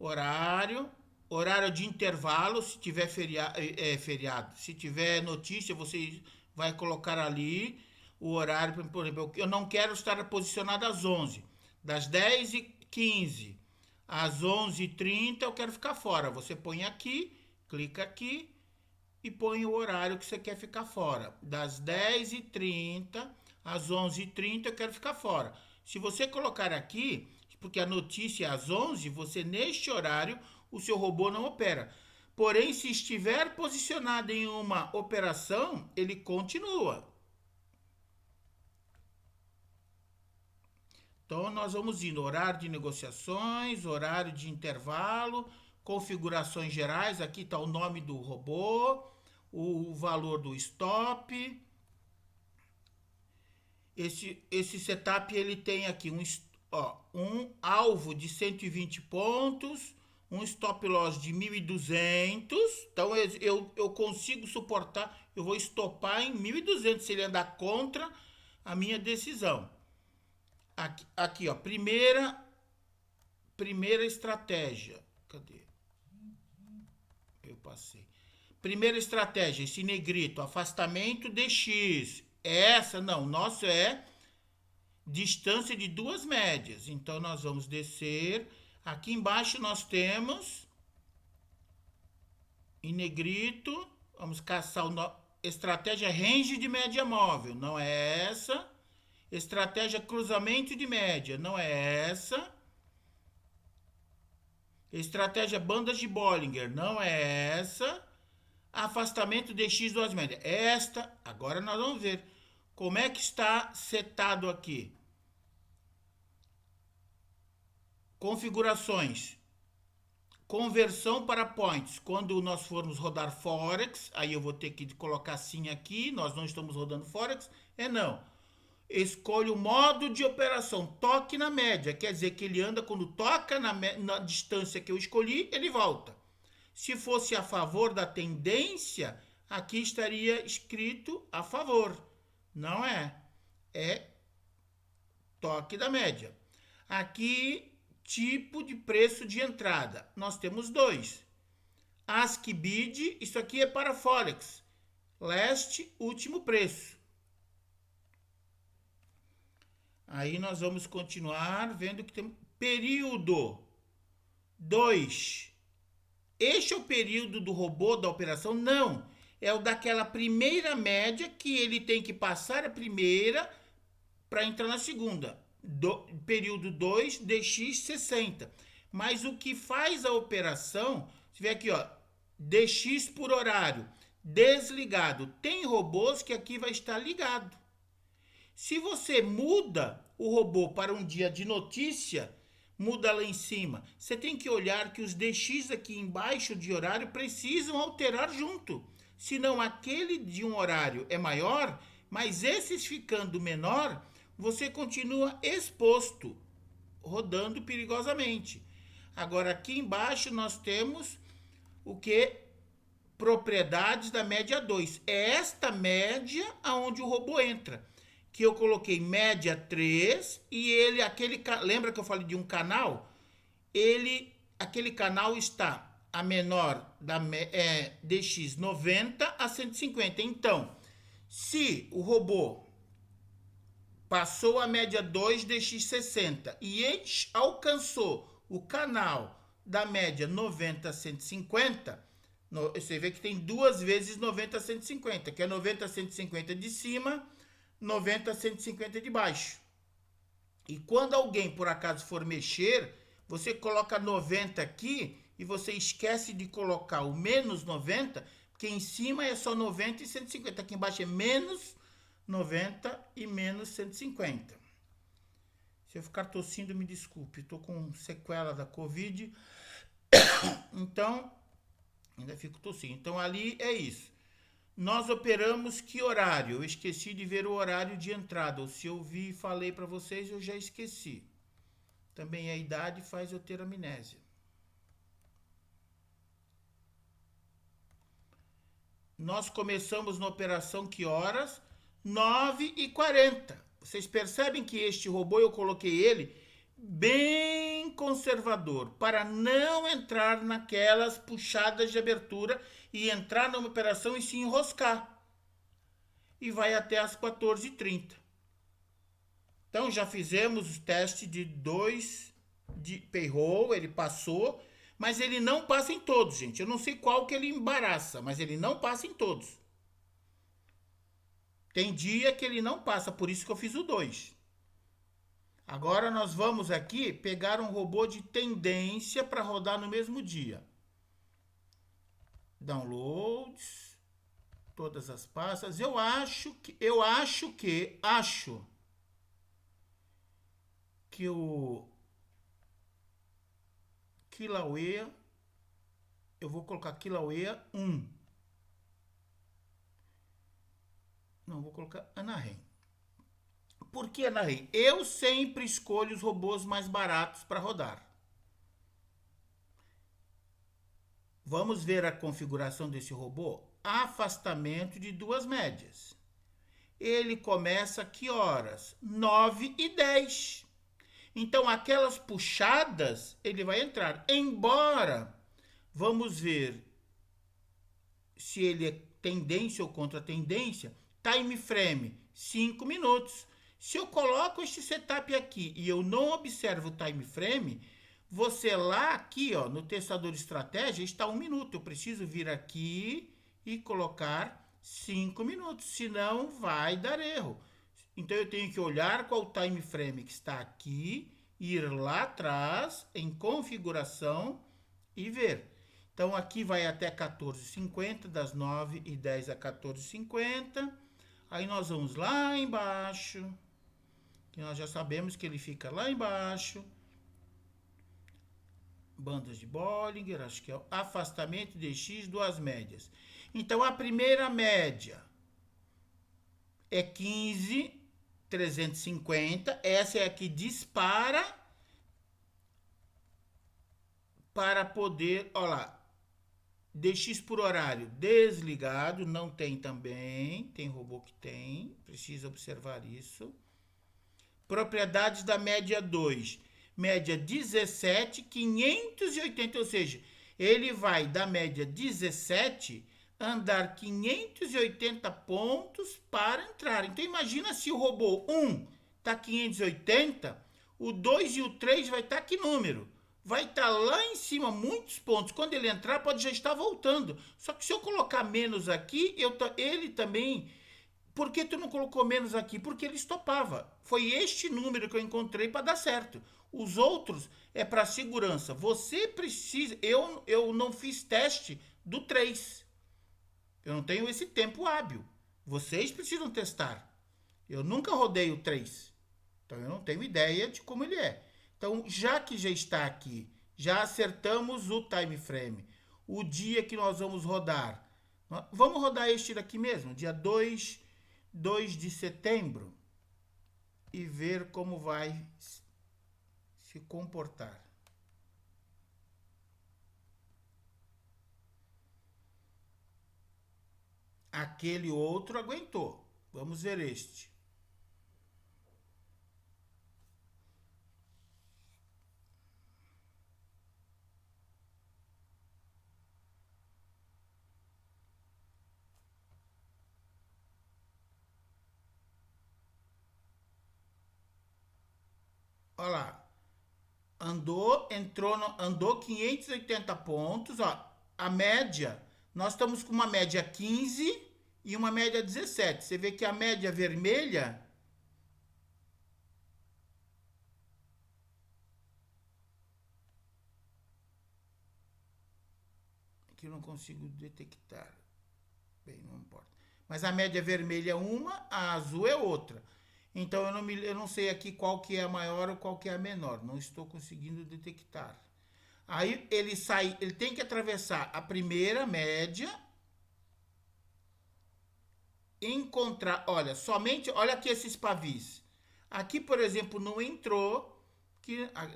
horário de intervalo, se tiver feriado. Se tiver notícia, você vai colocar ali o horário, por exemplo, eu não quero estar posicionado às 11, das 10h15 às 11h30 eu quero ficar fora. Você põe aqui, clica aqui e põe o horário que você quer ficar fora. Das 10h30 às 11h30 eu quero ficar fora. Se você colocar aqui, porque a notícia é às 11, você neste horário, o seu robô não opera. Porém, se estiver posicionado em uma operação, ele continua. Então, nós vamos indo, horário de negociações, horário de intervalo, configurações gerais, aqui está o nome do robô, o valor do stop. Esse setup, ele tem aqui um alvo de 120 pontos, um stop loss de 1.200, então eu consigo suportar, eu vou estopar em 1.200 se ele andar contra a minha decisão. Aqui, ó, primeira estratégia. Cadê? Eu passei. Primeira estratégia, esse negrito, afastamento DX. Essa, não, nosso é distância de duas médias. Então, nós vamos descer. Aqui embaixo nós temos, em negrito, vamos caçar estratégia range de média móvel. Não é essa. Estratégia cruzamento de média, não é essa. Estratégia bandas de Bollinger, não é essa. Afastamento DX duas médias. Esta, agora nós vamos ver como é que está setado aqui. Configurações. Conversão para points. Quando nós formos rodar Forex, aí eu vou ter que colocar sim aqui, nós não estamos rodando Forex, não. Escolha o modo de operação, toque na média, quer dizer que ele anda quando toca na distância que eu escolhi, ele volta. Se fosse a favor da tendência, aqui estaria escrito a favor, não é? É toque da média. Aqui, tipo de preço de entrada, nós temos dois. ASCII bid, isso aqui é para Forex, last, último preço. Aí nós vamos continuar vendo que tem período 2. Este é o período do robô da operação? Não. É o daquela primeira média que ele tem que passar a primeira para entrar na segunda. Período 2, DX 60. Mas o que faz a operação, você vê aqui, ó, DX por horário, desligado. Tem robôs que aqui vai estar ligado. Se você muda o robô para um dia de notícia, muda lá em cima. Você tem que olhar que os DX aqui embaixo de horário precisam alterar junto. Senão aquele de um horário é maior, mas esses ficando menor, você continua exposto, rodando perigosamente. Agora aqui embaixo nós temos o que? Propriedades da média 2. É esta média aonde o robô entra. Que eu coloquei média 3 e ele, lembra que eu falei de um canal? Aquele canal está a menor da DX 90 a 150. Então, se o robô passou a média 2 DX 60 e alcançou o canal da média 90 a 150, você vê que tem duas vezes 90 a 150, que é 90 a 150 de cima, 90 a 150 de baixo. E quando alguém por acaso for mexer, você coloca 90 aqui e você esquece de colocar o menos 90, porque em cima é só 90 e 150. Aqui embaixo é menos 90 e menos 150. Se eu ficar tossindo, me desculpe. Estou com sequela da Covid. Então, ainda fico tossindo. Então, ali é isso. Nós operamos que horário? Eu esqueci de ver o horário de entrada. Ou se eu vi e falei para vocês, eu já esqueci. Também a idade faz eu ter amnésia. Nós começamos na operação que horas? 9h40. Vocês percebem que este robô, eu coloquei ele bem conservador, para não entrar naquelas puxadas de abertura e entrar numa operação e se enroscar. E vai até as 14h30. Então já fizemos o teste de 2 de payroll, ele passou, mas ele não passa em todos, gente. Eu não sei qual que ele embaraça, mas ele não passa em todos. Tem dia que ele não passa, por isso que eu fiz o 2. Agora nós vamos aqui pegar um robô de tendência para rodar no mesmo dia. Downloads, todas as pastas. Eu acho que o Kilauea, eu vou colocar Kilauea 1. Não, vou colocar Anaheim. Por que Anaheim? Eu sempre escolho os robôs mais baratos para rodar. Vamos ver a configuração desse robô? Afastamento de 2 médias. Ele começa a que horas? 9h10. Então, aquelas puxadas, ele vai entrar. Embora, vamos ver se ele é tendência ou contra tendência. Time frame, 5 minutos. Se eu coloco este setup aqui e eu não observo o time frame, você lá aqui, ó, no testador de estratégia, está 1 minuto. Eu preciso vir aqui e colocar 5 minutos, senão vai dar erro. Então eu tenho que olhar qual o time frame que está aqui, ir lá atrás em configuração e ver. Então aqui vai até 14h50, das 9h10 a 14h50. Aí nós vamos lá embaixo, que nós já sabemos que ele fica lá embaixo. Bandas de Bollinger, acho que é o afastamento de X, 2 médias. Então a primeira média é 15.350. Essa é a que dispara para poder, olha lá, DX por horário desligado, não tem também, tem robô que tem, precisa observar isso. Propriedades da média 2, média 17.580, ou seja, ele vai da média 17 andar 580 pontos para entrar. Então imagina se o robô 1 está 580, o 2 e o 3 vai estar que número? Vai estar lá em cima, muitos pontos. Quando ele entrar, pode já estar voltando. Só que se eu colocar menos aqui, ele também... Por que tu não colocou menos aqui? Porque ele estopava. Foi este número que eu encontrei para dar certo. Os outros é para segurança. Você precisa... Eu não fiz teste do 3. Eu não tenho esse tempo hábil. Vocês precisam testar. Eu nunca rodei o 3. Então eu não tenho ideia de como ele é. Então, já que já está aqui, já acertamos o time frame, o dia que nós vamos rodar. Vamos rodar este daqui mesmo, dia 2 de setembro, e ver como vai se comportar. Aquele outro aguentou. Vamos ver este. Olha lá. Andou 580 pontos, ó. A média, nós estamos com uma média 15 e uma média 17. Você vê que a média vermelha que eu não consigo detectar. Bem, não importa. Mas a média vermelha é uma, a azul é outra. Então eu não sei aqui qual que é a maior ou qual que é a menor. Não estou conseguindo detectar. Aí ele tem que atravessar a primeira média, encontrar, olha aqui esses pavis. Aqui, por exemplo, não entrou,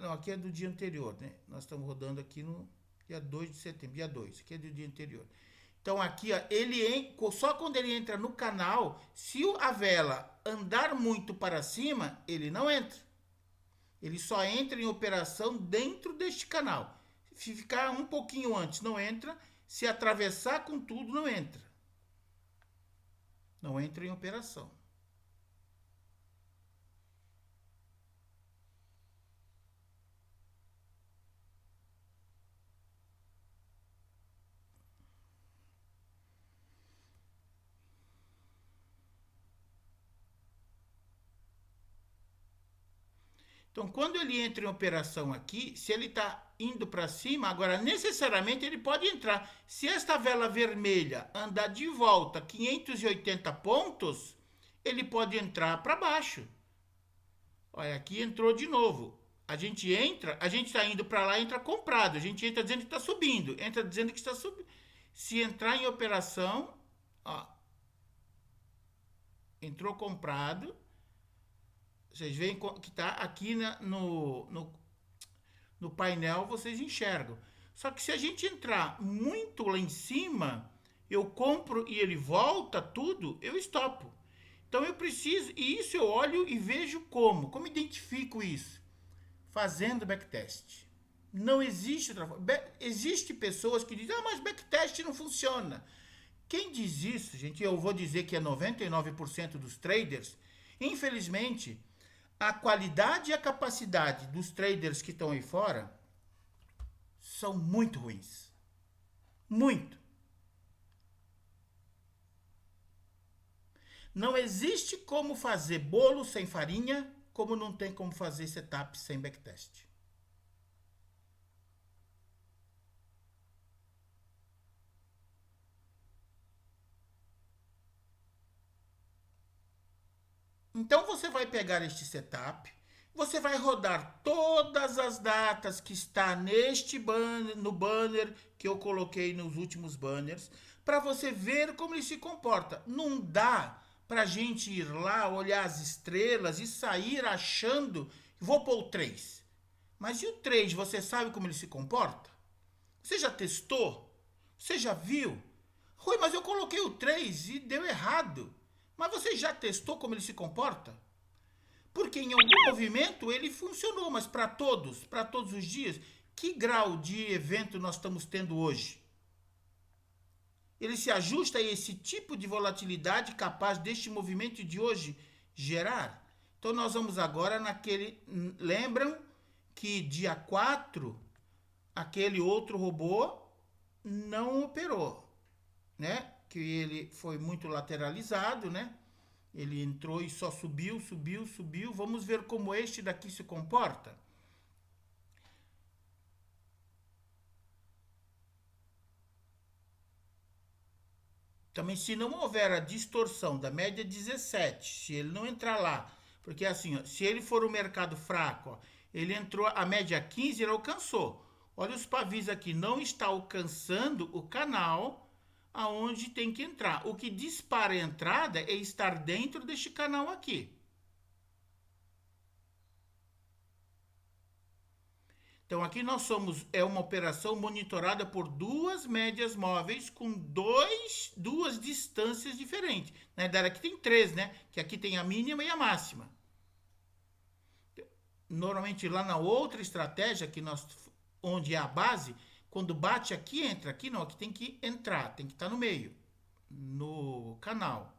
aqui é do dia anterior, né? Nós estamos rodando aqui no dia 2 de setembro, dia 2, aqui é do dia anterior. Então aqui, ó, só quando ele entra no canal, se a vela andar muito para cima, ele não entra. Ele só entra em operação dentro deste canal. Se ficar um pouquinho antes, não entra. Se atravessar com tudo, não entra. Não entra em operação. Então, quando ele entra em operação aqui, se ele está indo para cima, agora necessariamente ele pode entrar. Se esta vela vermelha andar de volta 580 pontos, ele pode entrar para baixo. Olha, aqui entrou de novo. A gente entra, a gente está indo para lá, entra comprado. A gente entra dizendo que está subindo, entra dizendo que está subindo. Se entrar em operação, ó, entrou comprado. Vocês veem que está aqui no painel, vocês enxergam. Só que se a gente entrar muito lá em cima, eu compro e ele volta tudo, eu estopo. Então eu preciso, e isso eu olho e vejo como. Como identifico isso? Fazendo backtest. Não existe outra forma. Existe pessoas que dizem, mas backtest não funciona. Quem diz isso, gente, eu vou dizer que é 99% dos traders, infelizmente, a qualidade e a capacidade dos traders que estão aí fora são muito ruins. Muito. Não existe como fazer bolo sem farinha, como não tem como fazer setup sem backtest. Então você vai pegar este setup, você vai rodar todas as datas que está neste banner, no banner que eu coloquei nos últimos banners, para você ver como ele se comporta. Não dá para a gente ir lá, olhar as estrelas e sair achando, vou pôr o 3. Mas e o 3, você sabe como ele se comporta? Você já testou? Você já viu? Rui, mas eu coloquei o 3 e deu errado. Mas você já testou como ele se comporta? Porque em algum movimento ele funcionou, mas para todos os dias, que grau de evento nós estamos tendo hoje? Ele se ajusta a esse tipo de volatilidade capaz deste movimento de hoje gerar? Então nós vamos agora naquele... Lembram que dia 4, aquele outro robô não operou, né? Que ele foi muito lateralizado, né? Ele entrou e só subiu. Vamos ver como este daqui se comporta. Também, se não houver a distorção da média 17, se ele não entrar lá, porque assim, ó, se ele for o mercado fraco, ó, ele entrou, a média 15 ele alcançou. Olha os pavis aqui, não está alcançando o canal aonde tem que entrar. O que dispara a entrada é estar dentro deste canal aqui. Então aqui nós somos, é uma operação monitorada por duas médias móveis com duas distâncias diferentes. Na verdade aqui tem três, né? Que aqui tem a mínima e a máxima. Normalmente lá na outra estratégia, que nós, onde é a base, quando bate aqui, entra aqui, não, aqui tem que entrar, tem que estar no meio, no canal.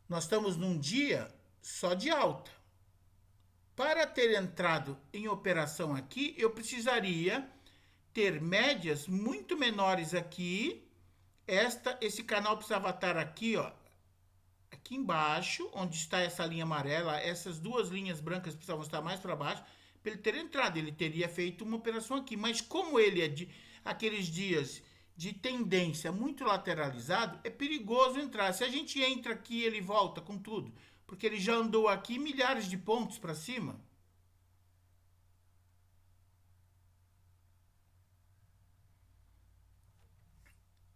Nós estamos num dia só de alta. Para ter entrado em operação aqui, eu precisaria ter médias muito menores aqui. Esse canal precisava estar aqui, ó, aqui embaixo, onde está essa linha amarela. Essas duas linhas brancas precisavam estar mais para baixo. Para ele ter entrado, ele teria feito uma operação aqui. Mas como ele é de aqueles dias de tendência muito lateralizado, é perigoso entrar. Se a gente entra aqui, ele volta com tudo, porque ele já andou aqui milhares de pontos para cima.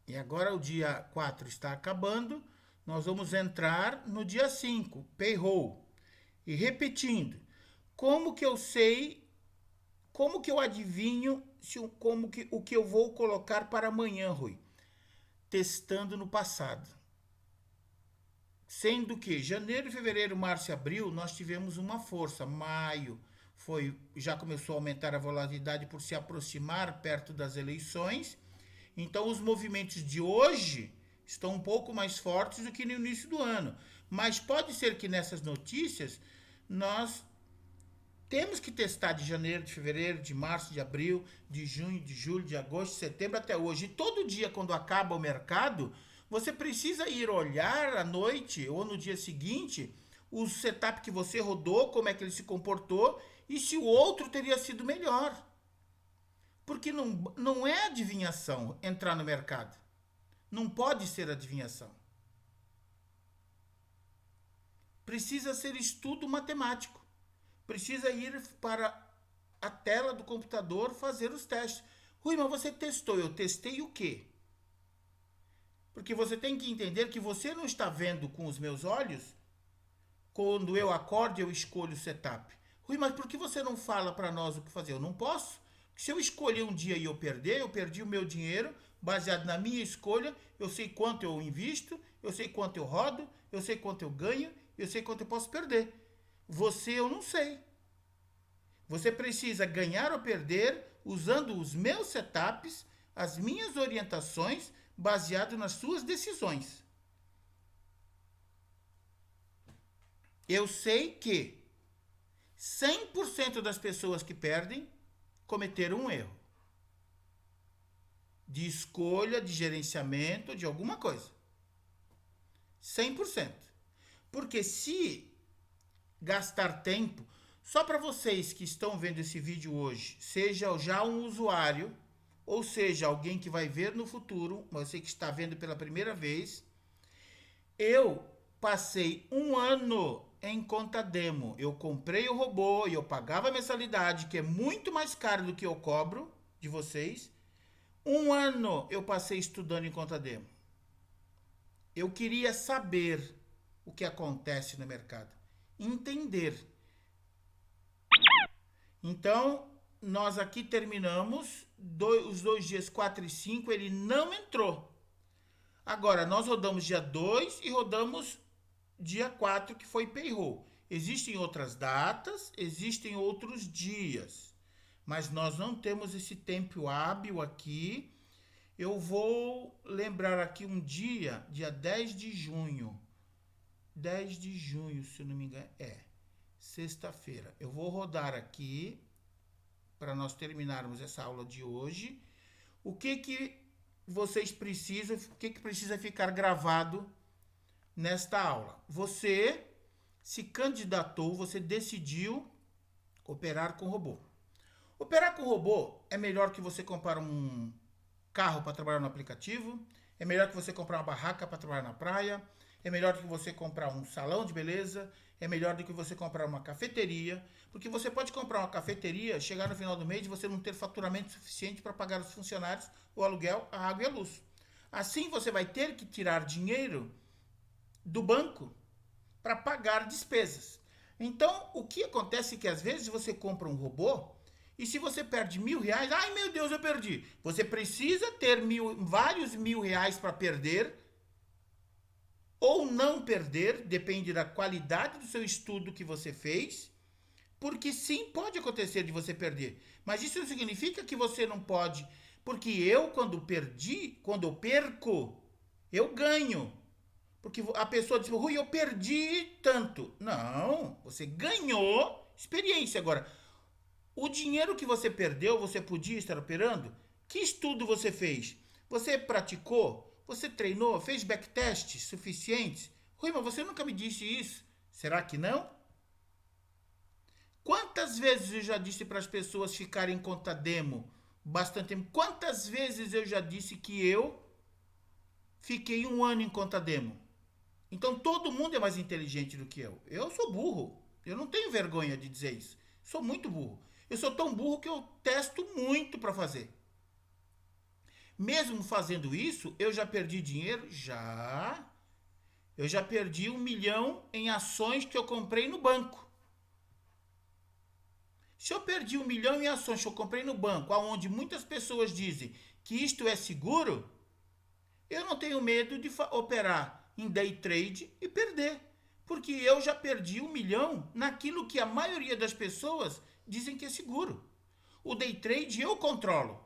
E agora o dia 4 está acabando, nós vamos entrar no dia 5, payroll. E repetindo, como que eu sei, como que eu adivinho o que eu vou colocar para amanhã, Rui? Testando no passado. Sendo que janeiro, fevereiro, março e abril nós tivemos uma força. Maio já começou a aumentar a volatilidade por se aproximar perto das eleições. Então os movimentos de hoje estão um pouco mais fortes do que no início do ano. Mas pode ser que nessas notícias nós temos que testar de janeiro, de fevereiro, de março, de abril, de junho, de julho, de agosto, de setembro até hoje. E todo dia, quando acaba o mercado, você precisa ir olhar à noite ou no dia seguinte o setup que você rodou, como é que ele se comportou e se o outro teria sido melhor. Porque não é adivinhação entrar no mercado. Não pode ser adivinhação. Precisa ser estudo matemático. Precisa ir para a tela do computador fazer os testes. Rui, mas você testou. Eu testei o quê? Porque você tem que entender que você não está vendo com os meus olhos. Quando eu acordo, eu escolho o setup. Rui, mas por que você não fala para nós o que fazer? Eu não posso. Se eu escolher um dia e eu perdi o meu dinheiro, baseado na minha escolha, eu sei quanto eu invisto, eu sei quanto eu rodo, eu sei quanto eu ganho, eu sei quanto eu posso perder. Você eu não sei. Você precisa ganhar ou perder usando os meus setups, as minhas orientações, baseado nas suas decisões. Eu sei que 100% das pessoas que perdem cometeram um erro de escolha, de gerenciamento, de alguma coisa. 100%. Porque se gastar tempo, só para vocês que estão vendo esse vídeo hoje, seja já um usuário, ou seja, alguém que vai ver no futuro, você que está vendo pela primeira vez, eu passei um ano em conta demo. Eu comprei o robô e eu pagava a mensalidade, que é muito mais caro do que eu cobro de vocês. Um ano eu passei estudando em conta demo. Eu queria saber o que acontece no mercado. Entender. Então, nós aqui terminamos os 2 dias 4 e 5, ele não entrou. Agora, nós rodamos dia 2 e rodamos dia 4, que foi payroll. Existem outras datas, existem outros dias, mas nós não temos esse tempo hábil aqui. Eu vou lembrar aqui um dia 10 de junho. 10 de junho, se eu não me engano, sexta-feira. Eu vou rodar aqui, para nós terminarmos essa aula de hoje, o que vocês precisam, o que precisa ficar gravado nesta aula. Você se candidatou, você decidiu operar com robô. Operar com robô é melhor que você comprar um carro para trabalhar no aplicativo, é melhor que você comprar uma barraca para trabalhar na praia, é melhor do que você comprar um salão de beleza, é melhor do que você comprar uma cafeteria, porque você pode comprar uma cafeteria, chegar no final do mês e você não ter faturamento suficiente para pagar os funcionários, o aluguel, a água e a luz. Assim você vai ter que tirar dinheiro do banco para pagar despesas. Então, o que acontece é que às vezes você compra um robô e se você perde R$1.000, ai meu Deus, eu perdi. Você precisa ter vários R$1.000 para perder ou não perder, depende da qualidade do seu estudo que você fez, porque sim, pode acontecer de você perder. Mas isso não significa que você não pode, porque eu quando eu perco, eu ganho. Porque a pessoa diz, Rui, eu perdi tanto. Não, você ganhou experiência. Agora, o dinheiro que você perdeu, você podia estar operando? Que estudo você fez? Você praticou? Você treinou? Fez backtests suficientes? Rui, mas você nunca me disse isso. Será que não? Quantas vezes eu já disse para as pessoas ficarem em conta demo bastante tempo? Quantas vezes eu já disse que eu fiquei um ano em conta demo? Então todo mundo é mais inteligente do que eu. Eu sou burro. Eu não tenho vergonha de dizer isso. Sou muito burro. Eu sou tão burro que eu testo muito para fazer. Mesmo fazendo isso, eu já perdi dinheiro? Já. Eu já perdi 1 milhão em ações que eu comprei no banco. Se eu perdi 1 milhão em ações que eu comprei no banco, onde muitas pessoas dizem que isto é seguro, eu não tenho medo de operar em day trade e perder. Porque eu já perdi 1 milhão naquilo que a maioria das pessoas dizem que é seguro. O day trade eu controlo.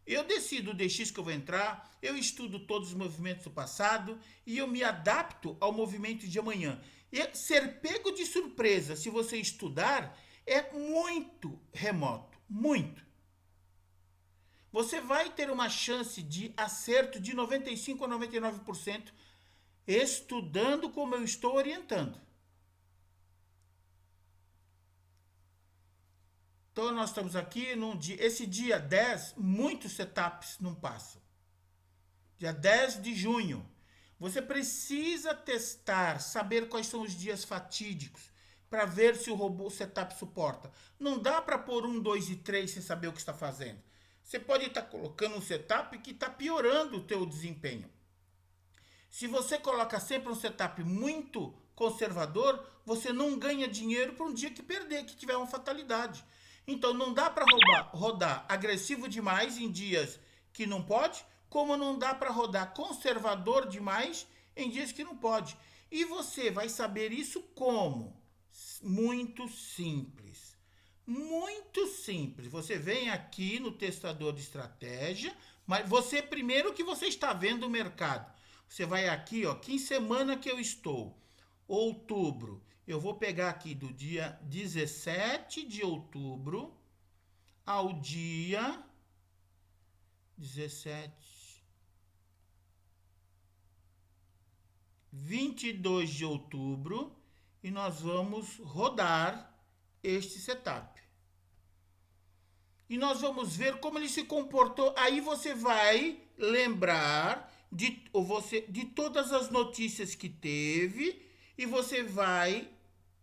Eu decido o DX que eu vou entrar, eu estudo todos os movimentos do passado e eu me adapto ao movimento de amanhã. E ser pego de surpresa, se você estudar, é muito remoto, muito. Você vai ter uma chance de acerto de 95% a 99% estudando como eu estou orientando. Então, nós estamos aqui num dia. Esse dia 10, muitos setups não passam. Dia 10 de junho. Você precisa testar, saber quais são os dias fatídicos, para ver se o robô setup suporta. Não dá para pôr 1, 2 e 3 sem saber o que está fazendo. Você pode estar colocando um setup que está piorando o teu desempenho. Se você coloca sempre um setup muito conservador, você não ganha dinheiro para um dia que perder, que tiver uma fatalidade. Então não dá para rodar agressivo demais em dias que não pode, como não dá para rodar conservador demais em dias que não pode. E você vai saber isso como? Muito simples. Muito simples. Você vem aqui no testador de estratégia, mas você primeiro que você está vendo o mercado. Você vai aqui, ó, que semana que eu estou? Outubro. Eu vou pegar aqui do dia 17 de outubro ao dia 22 de outubro e nós vamos rodar este setup. E nós vamos ver como ele se comportou. Aí você vai lembrar de todas as notícias que teve e você vai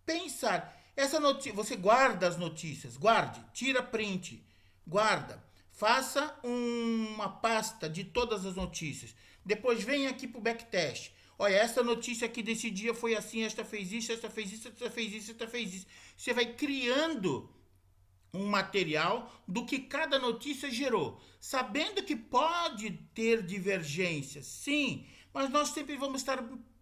pensar. Essa notícia, você guarda as notícias, guarde, tira print, guarda. Faça uma pasta de todas as notícias. Depois vem aqui para o backtest. Olha, essa notícia aqui desse dia foi assim, esta fez isso, esta fez isso, esta fez isso, esta fez isso. Você vai criando um material do que cada notícia gerou, sabendo que pode ter divergências, sim, mas nós sempre vamos estar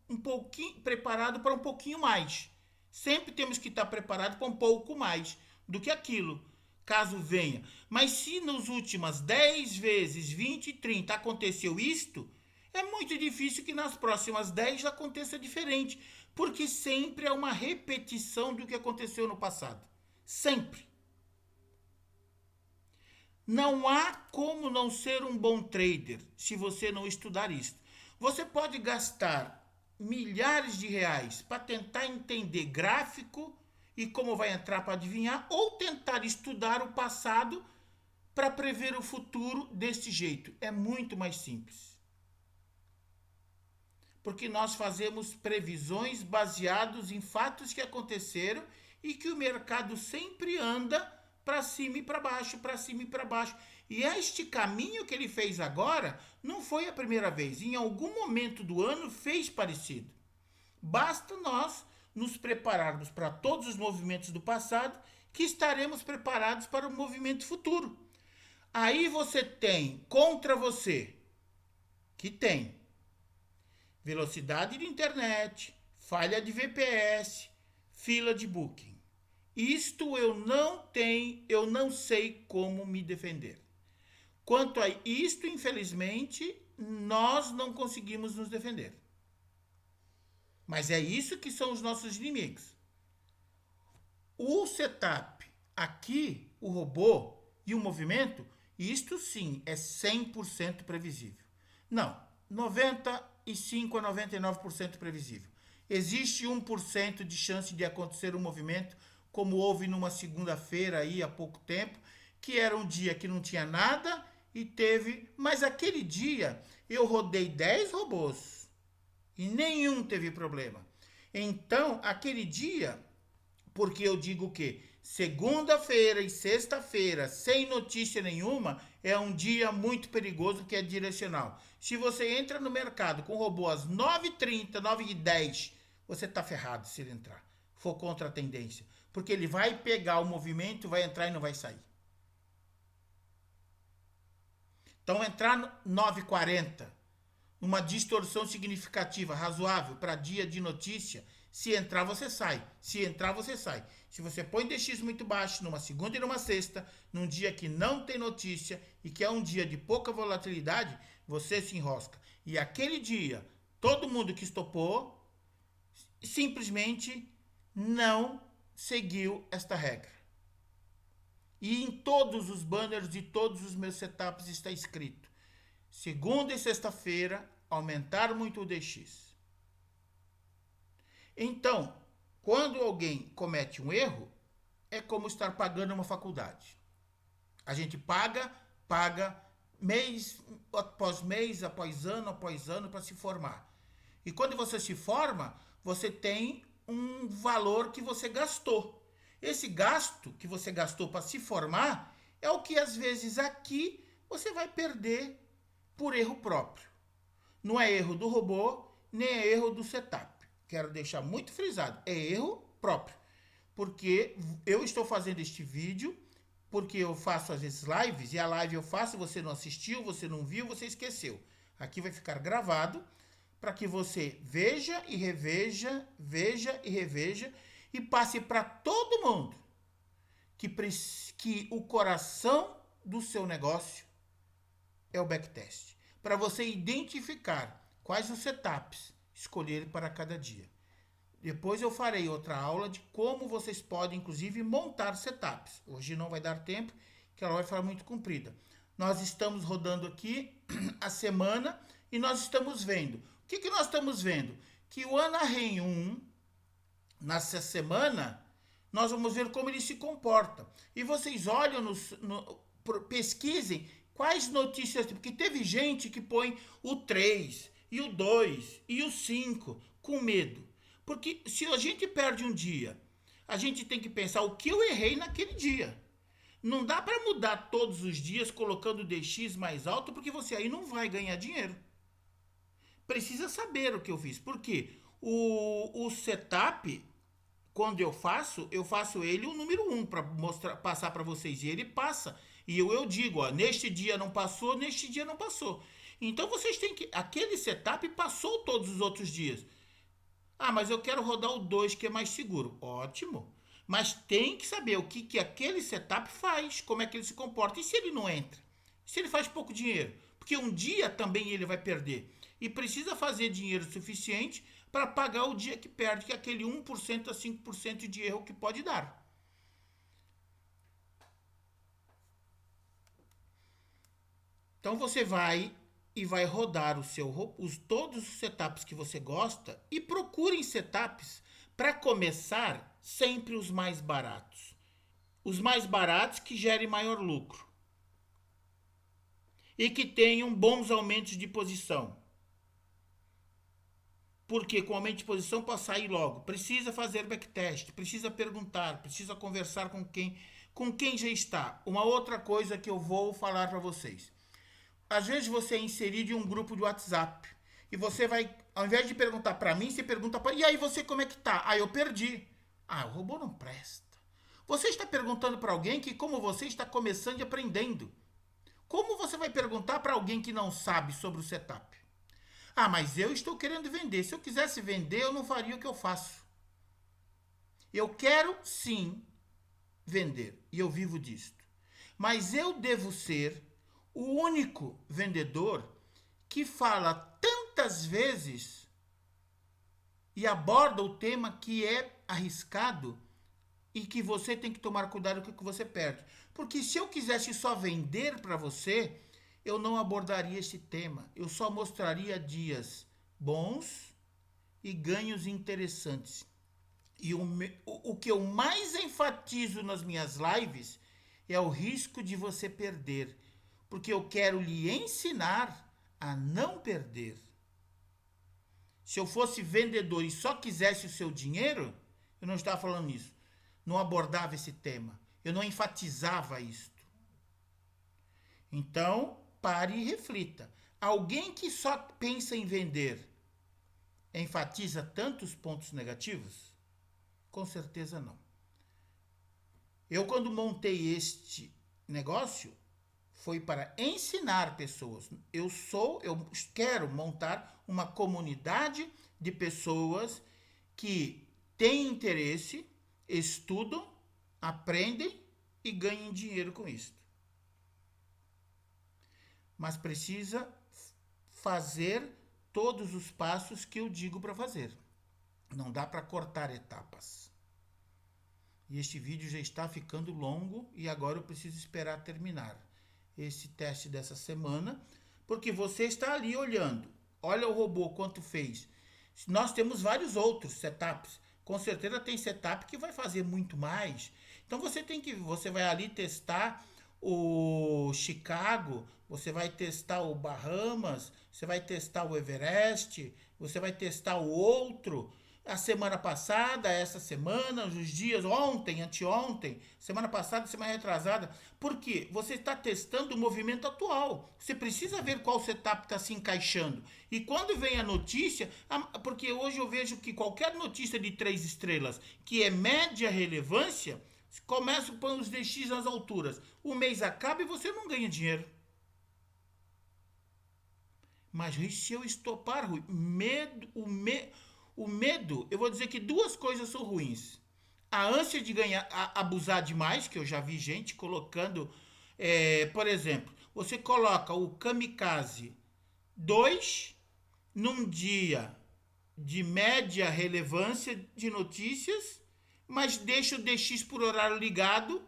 um pouquinho preparado para um pouquinho mais. Sempre temos que estar preparado para um pouco mais do que aquilo, caso venha. Mas se nas últimas 10 vezes, 20, 30 aconteceu isto, é muito difícil que nas próximas 10 aconteça diferente, porque sempre é uma repetição do que aconteceu no passado. Sempre. Não há como não ser um bom trader se você não estudar isso. Você pode gastar milhares de reais para tentar entender gráfico e como vai entrar para adivinhar, ou tentar estudar o passado para prever o futuro desse jeito. É muito mais simples. Porque nós fazemos previsões baseadas em fatos que aconteceram e que o mercado sempre anda para cima e para baixo, para cima e para baixo. E este caminho que ele fez agora não foi a primeira vez. Em algum momento do ano fez parecido. Basta nós nos prepararmos para todos os movimentos do passado, que estaremos preparados para o movimento futuro. Aí você tem contra você, que tem velocidade de internet, falha de VPS, fila de booking. Isto eu não sei como me defender. Quanto a isto, infelizmente, nós não conseguimos nos defender. Mas é isso que são os nossos inimigos. O setup, aqui, o robô e o movimento, isto sim é 100% previsível. Não, 95% a 99% previsível. Existe 1% de chance de acontecer um movimento, como houve numa segunda-feira aí há pouco tempo, que era um dia que não tinha nada e teve... Mas aquele dia eu rodei 10 robôs e nenhum teve problema. Então, aquele dia, porque eu digo o quê? Segunda-feira e sexta-feira, sem notícia nenhuma, é um dia muito perigoso que é direcional. Se você entra no mercado com robô às 9h30, 9h10, você está ferrado se ele entrar. For contra a tendência. Porque ele vai pegar o movimento, vai entrar e não vai sair. Então, entrar no 9h40, uma distorção significativa, razoável para dia de notícia, se entrar, você sai. Se entrar, você sai. Se você põe DX muito baixo numa segunda e numa sexta, num dia que não tem notícia e que é um dia de pouca volatilidade, você se enrosca. E aquele dia, todo mundo que estopou simplesmente não seguiu esta regra. E em todos os banners de todos os meus setups está escrito: segunda e sexta-feira, aumentar muito o DX. Então, quando alguém comete um erro, é como estar pagando uma faculdade. A gente paga mês após ano para se formar. E quando você se forma, você tem um valor que você gastou. Esse gasto que você gastou para se formar é o que às vezes aqui você vai perder por erro próprio. Não é erro do robô, nem é erro do setup. Quero deixar muito frisado, é erro próprio. Porque eu estou fazendo este vídeo, porque eu faço às vezes lives, e a live eu faço, você não assistiu, você não viu, você esqueceu. Aqui vai ficar gravado para que você veja e reveja, e passe para todo mundo que o coração do seu negócio é o backtest. Para você identificar quais os setups escolher para cada dia. Depois eu farei outra aula de como vocês podem, inclusive, montar setups. Hoje não vai dar tempo, que ela vai ficar muito comprida. Nós estamos rodando aqui a semana e nós estamos vendo. O que nós estamos vendo? Que o Anaheim 1, nessa semana, nós vamos ver como ele se comporta. E vocês olham, pesquisem quais notícias, porque teve gente que põe o 3, e o 2, e o 5 com medo. Porque se a gente perde um dia, a gente tem que pensar o que eu errei naquele dia. Não dá para mudar todos os dias colocando o DX mais alto, porque você aí não vai ganhar dinheiro. Precisa saber o que eu fiz. Por quê? O setup, quando eu faço ele o número 1 para passar para vocês. E ele passa. E eu digo, ó, neste dia não passou, neste dia não passou. Então vocês têm que... Aquele setup passou todos os outros dias. Ah, mas eu quero rodar o 2, que é mais seguro. Ótimo. Mas tem que saber o que aquele setup faz, como é que ele se comporta. E se ele não entra? Se ele faz pouco dinheiro? Porque um dia também ele vai perder. E precisa fazer dinheiro suficiente para pagar o dia que perde, que é aquele 1% a 5% de erro que pode dar. Então você vai rodar todos os setups que você gosta e procurem setups para começar sempre os mais baratos. Os mais baratos que gerem maior lucro. E que tenham bons aumentos de posição. Porque com aumento de posição para sair logo, precisa fazer backtest, precisa perguntar, precisa conversar com quem já está. Uma outra coisa que eu vou falar para vocês. Às vezes você é inserido em um grupo de WhatsApp e você vai, ao invés de perguntar para mim, você pergunta para... E aí você como é que tá? Ah, eu perdi. Ah, o robô não presta. Você está perguntando para alguém que, como você, está começando e aprendendo. Como você vai perguntar para alguém que não sabe sobre o setup? Ah, mas eu estou querendo vender. Se eu quisesse vender, eu não faria o que eu faço. Eu quero, sim, vender. E eu vivo disto. Mas eu devo ser o único vendedor que fala tantas vezes e aborda o tema que é arriscado e que você tem que tomar cuidado com o que você perde. Porque se eu quisesse só vender para você, eu não abordaria esse tema. Eu só mostraria dias bons e ganhos interessantes. E o que eu mais enfatizo nas minhas lives é o risco de você perder. Porque eu quero lhe ensinar a não perder. Se eu fosse vendedor e só quisesse o seu dinheiro, eu não estava falando isso. não abordava esse tema, eu não enfatizava isto. Então, pare e reflita. Alguém que só pensa em vender enfatiza tantos pontos negativos? Com certeza não. Eu, quando montei este negócio, foi para ensinar pessoas. Eu quero montar uma comunidade de pessoas que têm interesse, estudam, aprendem e ganhem dinheiro com isso. Mas precisa fazer todos os passos que eu digo para fazer. Não dá para cortar etapas. E este vídeo já está ficando longo e agora eu preciso esperar terminar esse teste dessa semana, porque você está ali olhando. Olha o robô quanto fez. Nós temos vários outros setups. Com certeza tem setup que vai fazer muito mais. Então você vai ali testar o Chicago, você vai testar o Bahamas, você vai testar o Everest, você vai testar o outro. A semana passada, essa semana, os dias, ontem, anteontem, semana passada, semana retrasada. Por quê? Você está testando o movimento atual. Você precisa ver qual setup está se encaixando. E quando vem a notícia, porque hoje eu vejo que qualquer notícia de 3 estrelas, que é média relevância, começa com os DX nas alturas. O mês acaba e você não ganha dinheiro. Mas se eu estopar, Rui, o medo, eu vou dizer que duas coisas são ruins. A ânsia de ganhar, abusar demais, que eu já vi gente colocando, por exemplo, você coloca o Kamikaze 2 num dia de média relevância de notícias, mas deixa o DX por horário ligado,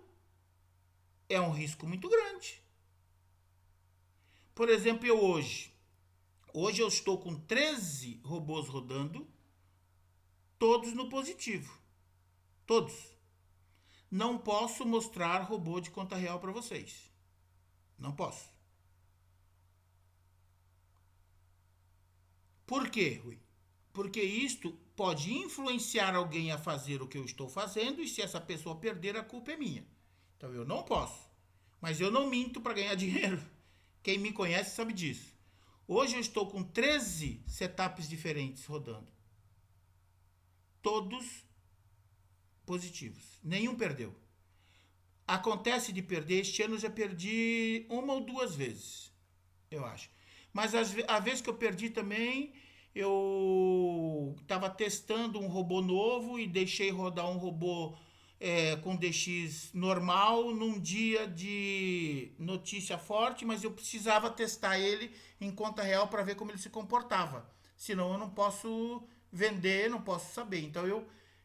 é um risco muito grande. Por exemplo, hoje eu estou com 13 robôs rodando, todos no positivo. Todos. Não posso mostrar robô de conta real para vocês. Não posso. Por quê, Rui? Porque isto pode influenciar alguém a fazer o que eu estou fazendo e se essa pessoa perder, a culpa é minha. Então eu não posso. Mas eu não minto para ganhar dinheiro. Quem me conhece sabe disso. Hoje eu estou com 13 setups diferentes rodando. Todos positivos. Nenhum perdeu. Acontece de perder. Este ano eu já perdi uma ou duas vezes, eu acho. Mas a vez que eu perdi também, eu estava testando um robô novo e deixei rodar um robô com DX normal num dia de notícia forte, mas eu precisava testar ele em conta real para ver como ele se comportava. Senão eu não posso vender, não posso saber. Então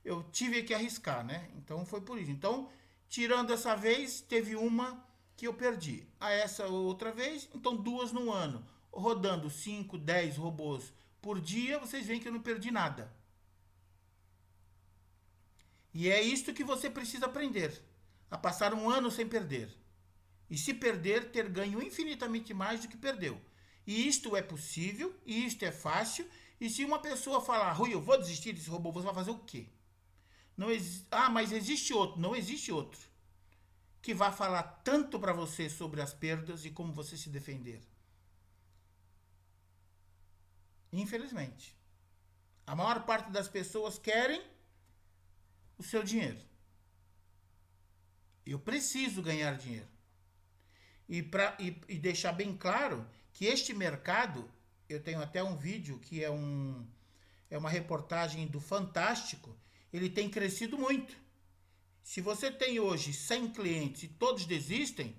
eu tive que arriscar, né? Então foi por isso. Então, tirando essa vez, teve uma que eu perdi. A essa outra vez, então duas no ano. Rodando 5, 10 robôs por dia, vocês veem que eu não perdi nada. E é isto que você precisa aprender. A passar um ano sem perder. E se perder, ter ganho infinitamente mais do que perdeu. E isto é possível, e isto é fácil. E se uma pessoa falar, Rui, eu vou desistir desse robô, você vai fazer o quê? Não mas existe outro. Não existe outro que vai falar tanto para você sobre as perdas e como você se defender. Infelizmente. A maior parte das pessoas querem o seu dinheiro. Eu preciso ganhar dinheiro. E deixar bem claro que este mercado, eu tenho até um vídeo que é uma reportagem do Fantástico, ele tem crescido muito. Se você tem hoje 100 clientes e todos desistem,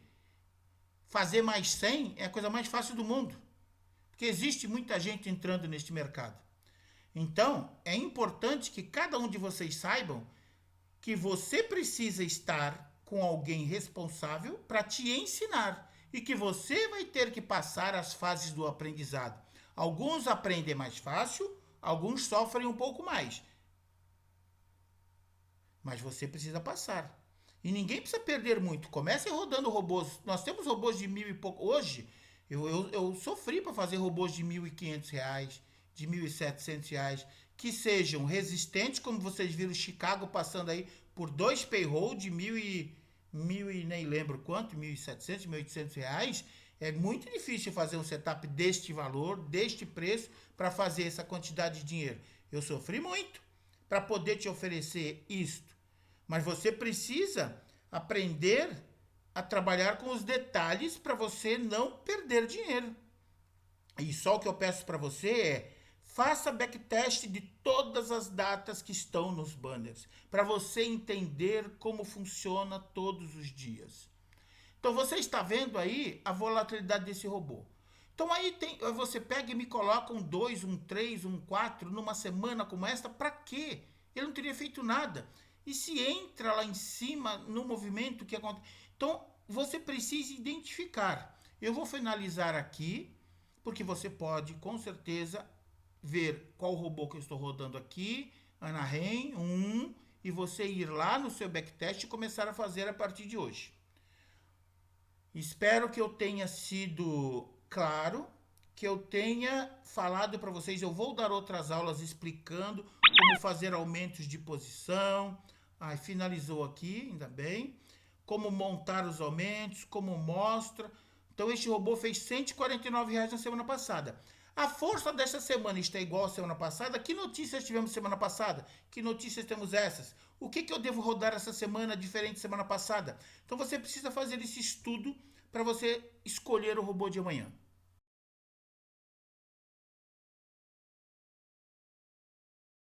fazer mais 100 é a coisa mais fácil do mundo. Porque existe muita gente entrando neste mercado. Então, é importante que cada um de vocês saibam que você precisa estar com alguém responsável para te ensinar e que você vai ter que passar as fases do aprendizado. Alguns aprendem mais fácil, alguns sofrem um pouco mais. Mas você precisa passar. E ninguém precisa perder muito. Comece rodando robôs. Nós temos robôs de 1.000 e pouco. Hoje, eu sofri para fazer robôs de R$1.500, de R$1.700, que sejam resistentes, como vocês viram Chicago passando aí por 2 payroll de mil e nem lembro quanto, 1.700, 1.800 reais, é muito difícil fazer um setup deste valor, deste preço, para fazer essa quantidade de dinheiro. Eu sofri muito para poder te oferecer isto. Mas você precisa aprender a trabalhar com os detalhes para você não perder dinheiro. E só o que eu peço para você é: faça backtest de todas as datas que estão nos banners, para você entender como funciona todos os dias. Então você está vendo aí a volatilidade desse robô. Então aí você pega e me coloca um 2, um 3, um 4 numa semana como esta, para quê? Ele não teria feito nada. E se entra lá em cima no movimento que acontece? Então você precisa identificar. Eu vou finalizar aqui, porque você pode com certeza ver qual robô que eu estou rodando aqui, Anaheim 1, e você ir lá no seu backtest e começar a fazer a partir de hoje. Espero que eu tenha sido claro, que eu tenha falado para vocês. Eu vou dar outras aulas explicando como fazer aumentos de posição. Finalizou aqui, ainda bem. Como montar os aumentos, como mostra. Então, este robô fez R$149 na semana passada. A força dessa semana está igual à semana passada? Que notícias tivemos semana passada? Que notícias temos essas? O que eu devo rodar essa semana diferente da semana passada? Então você precisa fazer esse estudo para você escolher o robô de amanhã.